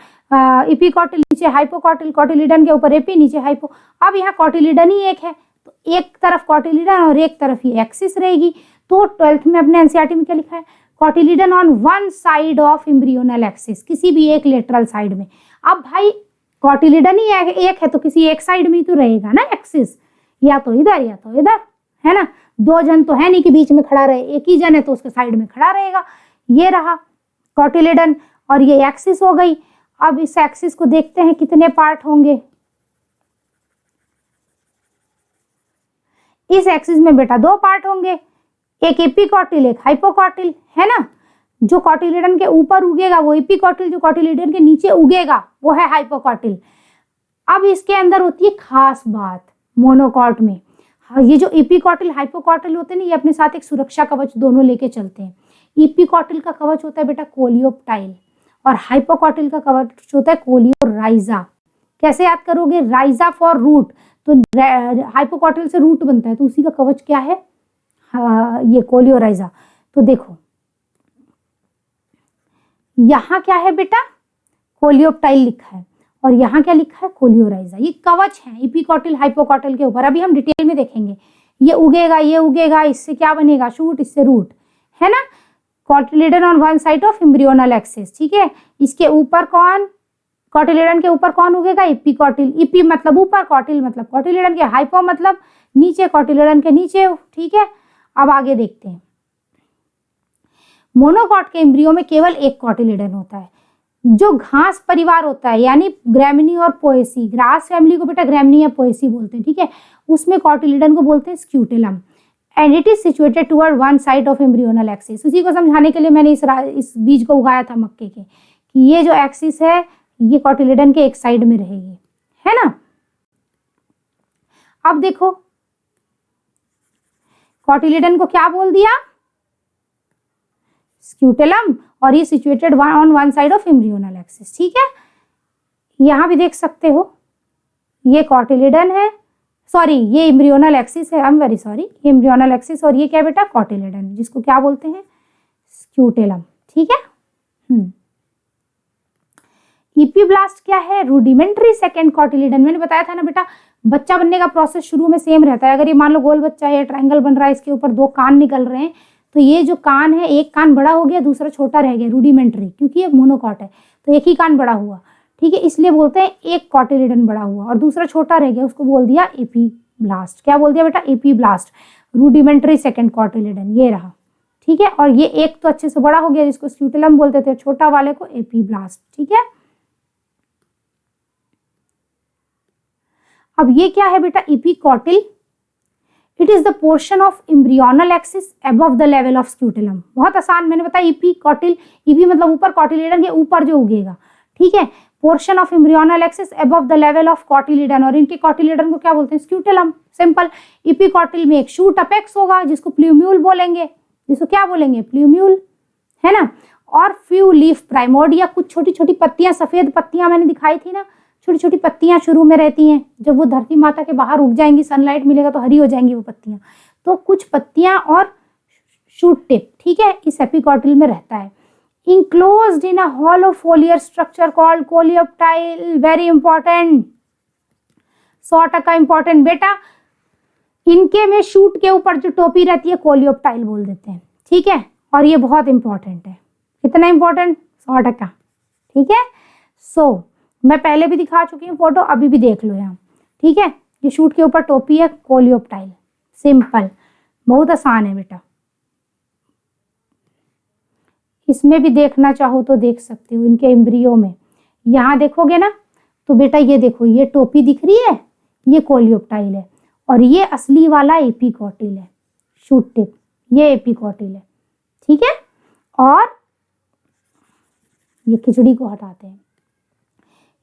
एपीकॉटिल, नीचे हाइपोकॉटिल, कॉटिलिडन के ऊपर एपी, नीचे हाइपो। अब यहाँ कॉटिलिडन ही एक है, तो एक तरफ कॉटिलिडन और एक तरफ ये एक्सिस रहेगी। तो 12th में अपने एनसीईआरटी में क्या लिखा है? Cotyledon on one side of embryonal axis, किसी भी एक लेटरल साइड में। अब भाई कॉटिलिडन ही एक है तो किसी एक साइड में ही तो रहेगा ना एक्सिस, या तो इधर या तो इधर, है ना। 2 जन तो है नहीं कि बीच में खड़ा रहे, एक ही जन है तो उसके साइड में खड़ा रहेगा। ये रहा कॉटिलिडन और ये एक्सिस हो गई। अब इस एक्सिस को देखते हैं कितने पार्ट होंगे। इस एक्सिस में बेटा 2 पार्ट होंगे, एक एपीकॉटिल एक हाइपोकॉटिल, है ना। जो कॉटिलिडन के ऊपर उगेगा वो एपीकॉटिल, जो कॉटिलिडन के नीचे उगेगा वो है हाइपोकॉटिल। अब इसके अंदर होती है खास बात मोनोकॉट में, ये जो एपीकॉटिल हाइपोकॉटिल होते हैं ना, ये अपने साथ एक सुरक्षा कवच दोनों लेके चलते हैं। एपीकॉटिल का कवच होता है बेटा कोलियोप्टाइल और हाइपोकॉटिल का कवच होता है कोलियोराइजा। कैसे याद करोगे? राइजा फॉर रूट, तो हाइपोकॉटिल से रूट बनता है, तो उसी का कवच क्या है? ये कोलियोराइजा। तो देखो यहाँ क्या है बेटा? कोलियोप्टाइल लिखा है और यहाँ क्या लिखा है? कोलियोराइजा। ये कवच है एपीकॉटिल हाइपोकॉटिल के ऊपर। अभी हम डिटेल में देखेंगे। ये उगेगा, इससे क्या बनेगा? शूट, इससे रूट, है ना। Cotyledon on one side of embryonal axis, ठीक है। इसके ऊपर कौन? कॉटिलिडन के ऊपर कौन उगेगा? एपीकॉटिल। एपी मतलब ऊपर, कॉटिल मतलब कॉटिलिडन के, हाइपो मतलब नीचे, कॉटिलिडन के नीचे, ठीक है। अब आगे देखते हैं। मोनोकॉट के एम्ब्रियो में केवल एक कॉटिलिडन होता है। जो घास परिवार होता है यानी ग्रैमिनी और पोएसी, ग्रास फैमिली को बेटा ग्रैमिनी या पोएसी बोलते हैं, ठीक है। उसमें कॉटिलिडन को बोलते हैं scutellum and it is situated toward one side of embryonal axis. उसी को समझाने के लिए मैंने इस बीज को उगाया था मक्के के, कि ये जो एक्सिस है ये कॉटिलिडन के एक साइड में रहेगी, है ना। अब देखो कॉटिलिडन को क्या बोल दिया? स्क्यूटेलम, और ये situated on one side of embryonal axis, ठीक है। यहां भी देख सकते हो ये कॉटिलिडन है, सॉरी ये एम्ब्रियोनल एक्सिस है, I am very sorry, embryonal axis, और ये क्या बेटा? कॉटिलिडन, जिसको क्या बोलते हैं? स्क्यूटेलम, ठीक है। इपीब्लास्ट क्या है? Rudimentary second cotyledon. मैंने बताया था ना बेटा, बच्चा बनने का प्रोसेस शुरू में सेम रहता है। अगर ये मान लो गोल बच्चा है, ट्रायंगल बन रहा है, इसके ऊपर 2 कान निकल रहे हैं, तो ये जो कान है, एक कान बड़ा हो गया, दूसरा छोटा रह गया, रूडिमेंट्री, क्योंकि ये मोनोकॉट है तो एक ही कान बड़ा हुआ, ठीक है, इसलिए बोलते हैं एक कॉटिलिडन बड़ा हुआ और दूसरा छोटा रह गया, उसको बोल दिया एपीब्लास्ट। क्या बोल दिया बेटा? एपीब्लास्ट, रूडिमेंट्री सेकेंड कॉटिलिडन, ये रहा, ठीक है। और ये एक तो अच्छे से बड़ा हो गया, जिसको स्क्यूटेलम बोलते थे, छोटा वाले को एपीब्लास्ट, ठीक है। अब ये क्या है बेटा? Epicotyl. It is the portion of embryonal axis above the level of scutellum. बहुत आसान, मैंने बताया एपिकॉटिल, ईपी मतलब ऊपर, कॉटिलिडन के ऊपर जो उगेगा, ठीक है। Portion of embryonal axis above the level of cotyledon, और इनके कॉटिलिडन को क्या बोलते हैं? Scutellum, simple. एपिकॉटिल में एक शूट अपेक्स होगा, जिसको प्ल्यूम्यूल बोलेंगे, जिसको क्या बोलेंगे? प्ल्यूम्यूल, है ना। और फ्यू लीफ प्राइमोर्डिया, कुछ छोटी छोटी पत्तियां, सफेद पत्तियां मैंने दिखाई थी ना, छोटी छोटी पत्तियां शुरू में रहती हैं, जब वो धरती माता के बाहर उग जाएंगी, सनलाइट मिलेगा तो हरी हो जाएंगी वो पत्तियां, तो कुछ पत्तियां और शूट टिप, ठीक है, इस एपिकॉटिल में रहता है। Enclosed in a hollow फोलियर structure called coleoptile, very important, 100% important बेटा। इनके में शूट के ऊपर जो टोपी रहती है कोलियोप्टाइल बोल देते हैं, ठीक है। और ये बहुत इंपॉर्टेंट है, कितना इंपॉर्टेंट? 100%, ठीक है। सो मैं पहले भी दिखा चुकी हूँ फोटो, अभी भी देख लो यहाँ, ठीक है। ये शूट के ऊपर टोपी है, कोलियोप्टाइल, सिंपल, बहुत आसान है बेटा। इसमें भी देखना चाहो तो देख सकते हो, इनके एम्ब्रियो में यहाँ देखोगे ना, तो बेटा ये देखो, ये टोपी दिख रही है, ये कोलियोप्टाइल है, और ये असली वाला एपिकॉटिल है, शूट टिप, ये एपिकॉटिल है, ठीक है। और ये खिचड़ी को हटाते हैं,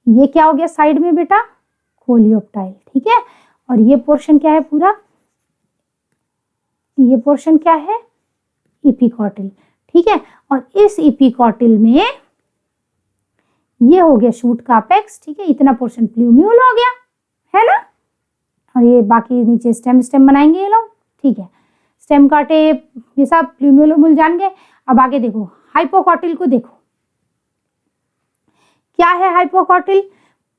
ये क्या हो गया साइड में बेटा? कोलियोप्टाइल, ठीक है। और ये पोर्शन क्या है पूरा? ये पोर्शन क्या है? एपिकॉटिल, ठीक है। और इस एपिकॉटिल में ये हो गया शूट का अपेक्स, ठीक है, इतना पोर्शन प्ल्यूम्यूल हो गया, है ना। और ये बाकी नीचे स्टेम बनाएंगे ये लोग, ठीक है। स्टेम का टेप, ये सब प्ल्यूम्यूल जान गए। अब आगे देखो, हाइपोकॉटिल को देखो, क्या है hypocotyl?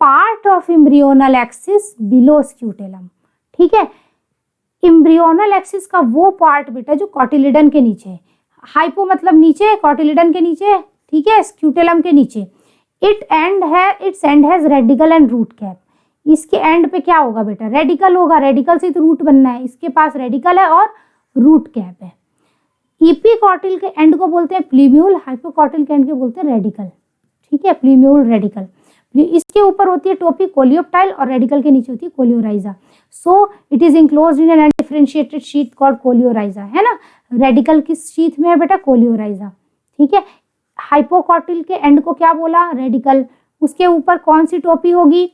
Part of embryonal axis below scutellum, ठीक है। एम्ब्रियोनल एक्सिस का वो पार्ट बेटा जो कॉटिलिडन के नीचे है, हाइपो मतलब नीचे, कॉटिलिडन के नीचे, ठीक है, स्क्यूटेलम के नीचे। Its end has radicle and root cap. इसके एंड पे क्या होगा बेटा? रेडिकल होगा, रेडिकल से तो रूट बनना है, इसके पास रेडिकल है और रूट कैप है। एपिकॉटिल के एंड को बोलते हैं प्ल्यूम्यूल, हाइपोकॉटिल के एंड को बोलते हैं रेडिकल, ठीक है, प्ल्यूम्यूल रेडिकल। इसके ऊपर होती है टोपी कोलियोप्टाइल और रेडिकल के नीचे होती है coleorhiza. So it is enclosed in an undifferentiated sheet called coleorhiza, है ना। रेडिकल किस शीट में है बेटा? कोलियोराइजा, ठीक है। हाइपोकॉटिल के एंड को क्या बोला? रेडिकल। उसके ऊपर कौन सी टोपी होगी?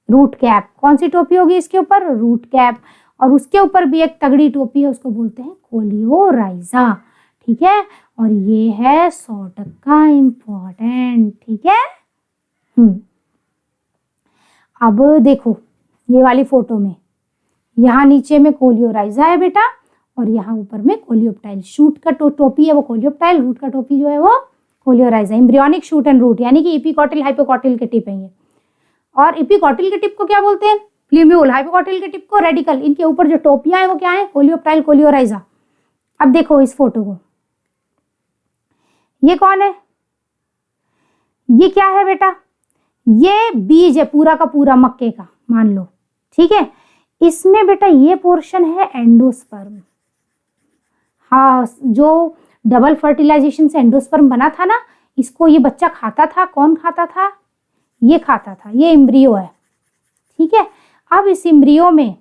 Root cap. कौन सी टोपी होगी इसके ऊपर? Root cap. और उसके ऊपर भी एक तगड़ी टोपी है, उसको बोलते हैं कोलियोराइजा, ठीक है। और ये है 100% इम्पॉर्टेंट, ठीक है। अब देखो ये वाली फोटो में, यहाँ नीचे में कोलियोराइजा है बेटा, और यहाँ ऊपर में कोलियोप्टाइल। शूट का टोपी है वो कोलियोप्टाइल, रूट का टोपी जो है वो coleorhiza. Embryonic shoot and root, यानी कि एपिकॉटिल हाइपोकॉटिल के टिप है ये। और एपिकॉटिल के टिप को क्या बोलते हैं? प्ल्यूम्यूल। हाइपोकॉटिल के टिप को रेडिकल। इनके ऊपर जो टोपियां है वो क्या है? Coleoptile, coleorhiza. अब देखो इस फोटो को, ये कौन है? ये क्या है बेटा? ये बीज है पूरा का पूरा मक्के का, मान लो, ठीक है। इसमें बेटा ये पोर्शन है एंडोस्पर्म। हाँ, जो डबल फर्टिलाइजेशन से एंडोस्पर्म बना था ना, इसको ये बच्चा खाता था। कौन खाता था? ये खाता था। ये एम्ब्रियो है, ठीक है। अब इस एम्ब्रियो में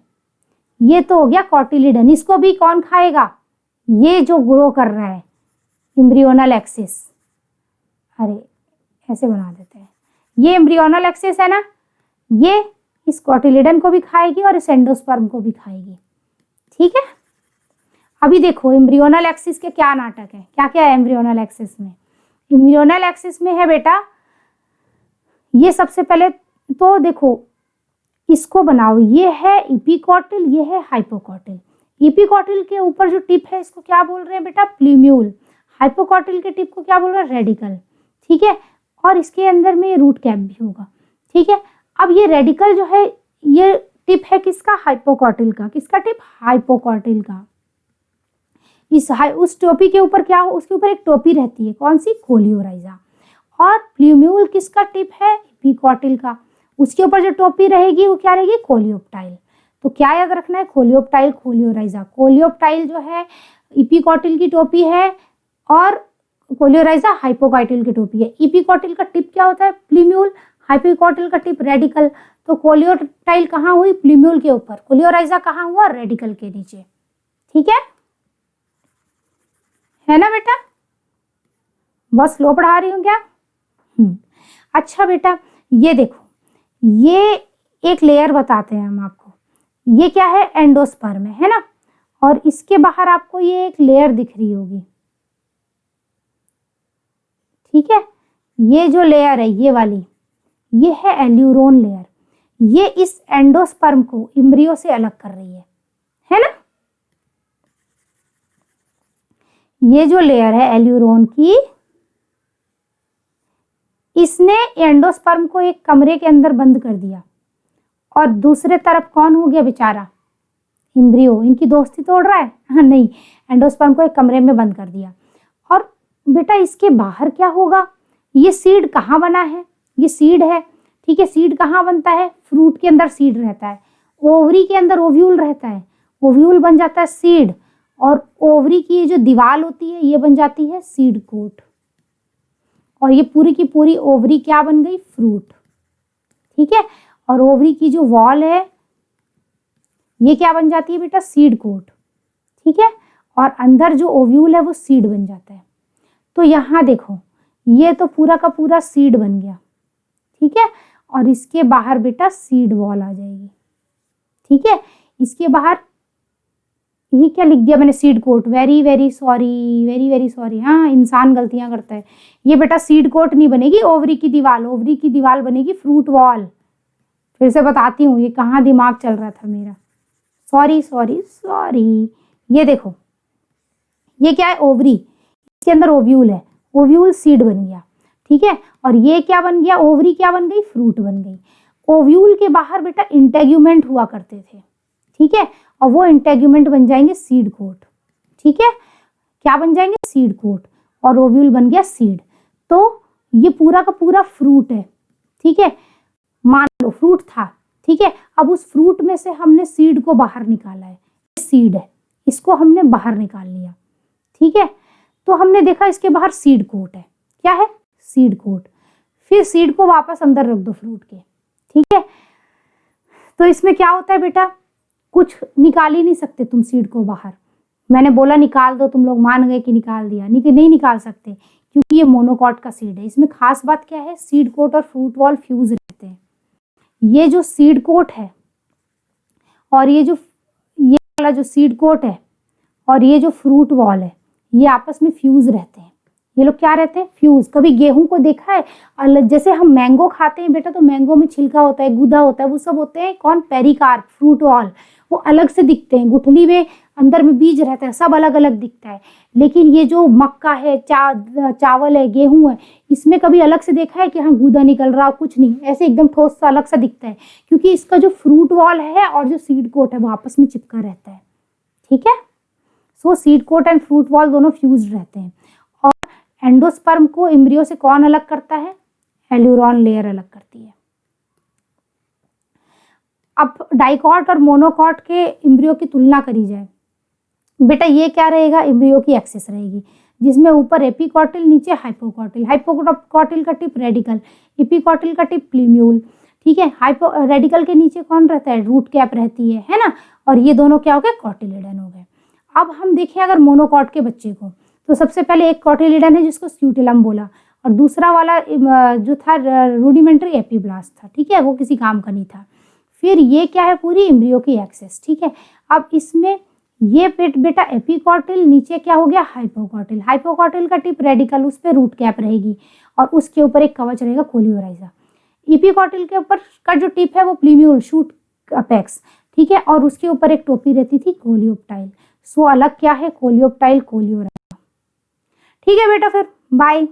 ये तो हो गया कॉटिलिडन, इसको भी कौन खाएगा? ये जो ग्रो कर रहा है एम्ब्रियोनल एक्सिस। अरे ऐसे बना देते हैं, ये एम्ब्रियोनल एक्सिस है ना, ये इस कॉटिलिडन को भी खाएगी और इस एंडोस्पर्म को भी खाएगी, ठीक है। अभी देखो एम्ब्रियोनल एक्सिस के क्या नाटक है, क्या क्या है एम्ब्रियोनल एक्सिस में। एम्ब्रियोनल एक्सिस में है बेटा, ये सबसे पहले तो देखो इसको बनाओ, ये है एपिकॉटिल, ये है हाइपोकॉटिल। एपिकॉटिल के ऊपर जो टिप है इसको क्या बोल रहे हैं बेटा? प्ल्यूम्यूल। हाइपोकॉटिल के टिप को क्या बोल रहे हैं? रेडिकल। ठीक है, और इसके अंदर में रूट कैप भी होगा। ठीक है, अब ये रेडिकल जो है ये टिप है किसका, हाइपोकॉटिल का। किसका टिप, हाइपोकॉटिल का। उस टोपी के ऊपर क्या हो, उसके ऊपर एक टोपी रहती है, कौन सी, कोलियोराइजा। और प्ल्यूम्यूल किसका टिप है, एपिकॉटिल का। उसके ऊपर जो टोपी रहेगी वो क्या रहेगी, कोलियोप्टाइल। तो क्या याद रखना है, कोलियोप्टाइल, कोलियोराइजा। कोलियोप्टाइल जो है एपिकॉटिल की टोपी है और कोलियोराइजा हाइपोकॉटिल की टोपी है। एपिकॉटिल का टिप क्या होता है, प्ल्यूम्यूल, हाइपोकॉटिल का टिप रेडिकल। तो कोलियोप्टाइल कहाँ हुई, प्ल्यूम्यूल के ऊपर, कोलियोराइजा कहाँ हुआ, रेडिकल के नीचे। ठीक है ना बेटा, बहुत स्लो पढ़ा रही हूँ क्या। अच्छा बेटा, ये देखो, ये एक लेयर बताते हैं हम आपको, ये क्या है, एंडोस्पर्म है ना, और इसके बाहर आपको ये एक लेयर दिख रही होगी। ठीक है, ये जो लेयर है ये वाली, ये है एल्यूरोन लेयर। ये इस एंडोस्पर्म को इम्ब्रियो से अलग कर रही है ना। ये जो लेयर है एल्यूरोन की, इसने एंडोस्पर्म को एक कमरे के अंदर बंद कर दिया, और दूसरे तरफ कौन हो गया बेचारा, इम्ब्रियो। इनकी दोस्ती तोड़ रहा है, हाँ नहीं, एंडोस्पर्म को एक कमरे में बंद कर दिया। और बेटा इसके बाहर क्या होगा, ये सीड कहाँ बना है, ये सीड है। ठीक है, सीड कहाँ बनता है, फ्रूट के अंदर सीड रहता है, ओवरी के अंदर ओव्यूल रहता है, ओव्यूल बन जाता है सीड, और ओवरी की ये जो दीवार होती है ये बन जाती है सीड कोट, और ये पूरी की पूरी ओवरी क्या बन गई, फ्रूट। ठीक है, और ओवरी की जो वॉल है ये क्या बन जाती है बेटा, सीड कोट। ठीक है, और अंदर जो ओव्यूल है वो सीड बन जाता है। तो यहाँ देखो, ये तो पूरा का पूरा सीड बन गया। ठीक है, और इसके बाहर बेटा सीड वॉल आ जाएगी। ठीक है, इसके बाहर ये क्या लिख दिया मैंने, seed coat. Very very sorry, very very sorry. हाँ, इंसान गलतियां करता है। ये बेटा सीड कोट नहीं बनेगी, ओवरी की दीवार, ओवरी की दीवार बनेगी फ्रूट वॉल। फिर से बताती हूँ, ये कहाँ दिमाग चल रहा था मेरा, सॉरी सॉरी सॉरी। ये देखो, ये क्या है, ओवरी, इसके अंदर ओव्यूल है, ओव्यूल सीड बन गया। ठीक है, और ये क्या बन गया, ओवरी क्या बन गई, फ्रूट बन गई। ओव्यूल के बाहर बेटा इंटेग्यूमेंट हुआ करते थे। ठीक है, और वो इंटेग्यूमेंट बन जाएंगे सीड कोट। ठीक है, क्या बन जाएंगे, सीड कोट, और ओव्यूल बन गया सीड। तो ये पूरा का पूरा फ्रूट है। ठीक है, मान लो फ्रूट था। ठीक है, अब उस फ्रूट में से हमने सीड को बाहर निकाला है, सीड है, इसको हमने बाहर निकाल लिया। ठीक है, तो हमने देखा इसके बाहर सीड कोट है, क्या है, सीड कोट। फिर सीड को वापस अंदर रख दो फ्रूट के। ठीक है, तो इसमें क्या होता है बेटा, कुछ निकाल ही नहीं सकते तुम सीड को बाहर। मैंने बोला निकाल दो, तुम लोग मान गए कि निकाल दिया, नहीं निकाल सकते, क्योंकि ये मोनोकॉट का सीड है। इसमें खास बात क्या है, सीड कोट और फ्रूट वॉल फ्यूज रहते हैं। ये जो सीड कोट है और ये वाला जो सीड कोट है और ये जो फ्रूट वॉल है, ये आपस में फ्यूज रहते हैं। ये लोग क्या रहते हैं, फ्यूज। कभी गेहूं को देखा है, अलग जैसे हम मैंगो खाते हैं बेटा, तो मैंगो में छिलका होता है, गूदा होता है, वो सब होते हैं कौन, पेरिकार्प, फ्रूट वॉल। वो अलग से दिखते हैं, गुठली में अंदर में बीज रहता है, सब अलग अलग दिखता है। लेकिन ये जो मक्का है, चावल है, गेहूं है, इसमें कभी अलग से देखा है कि हाँ गूदा निकल रहा, कुछ नहीं, ऐसे एकदम ठोस सा अलग सा दिखता है, क्योंकि इसका जो फ्रूट वॉल है और जो सीड कोट है वो आपस में चिपका रहता है। ठीक है, so seed coat and fruit wall दोनों फ्यूज रहते हैं। और एंडोस्पर्म को इम्ब्रियो से कौन अलग करता है, एल्यूरोन लेयर अलग करती है। अब डाइकॉट और मोनोकॉट के इम्ब्रियो की तुलना करी जाए बेटा, ये क्या रहेगा, इम्ब्रियो की एक्सिस रहेगी, जिसमें ऊपर एपिकॉटिल, नीचे हाइपोकॉटिल। हाइपोकॉटिल का टिप रेडिकल, एपिकॉटिल का टिप प्ल्यूम्यूल। ठीक है, रेडिकल के नीचे कौन रहता है, रूट कैप रहती है ना, और ये दोनों क्या हो गए, कॉटिलिडन हो गए। अब हम देखें अगर मोनोकॉट के बच्चे को, तो सबसे पहले एक कॉटिलिडन है जिसको स्क्यूटिलम बोला, और दूसरा वाला जो था रूडिमेंट्री एपीब्लास्ट था। ठीक है, वो किसी काम का नहीं था। फिर ये क्या है, पूरी इम्ब्रियो की एक्सेस। ठीक है, अब इसमें ये बेटा एपिकॉटिल, नीचे क्या हो गया, हाइपोकॉटिल। हाइपोकॉटिल का टिप रेडिकल, उस पर रूट कैप रहेगी और उसके ऊपर एक कवच रहेगा कोलियोराइजा। एपिकॉटिल के ऊपर का जो टिप है वो प्ल्यूम्यूल, शूट अपेक्स। ठीक है, और उसके ऊपर एक टोपी रहती थी कोलियोप्टाइल। सो अलग क्या है, कोलियोप्टाइल, कोलियोराइजा। ठीक है बेटा, फिर बाय।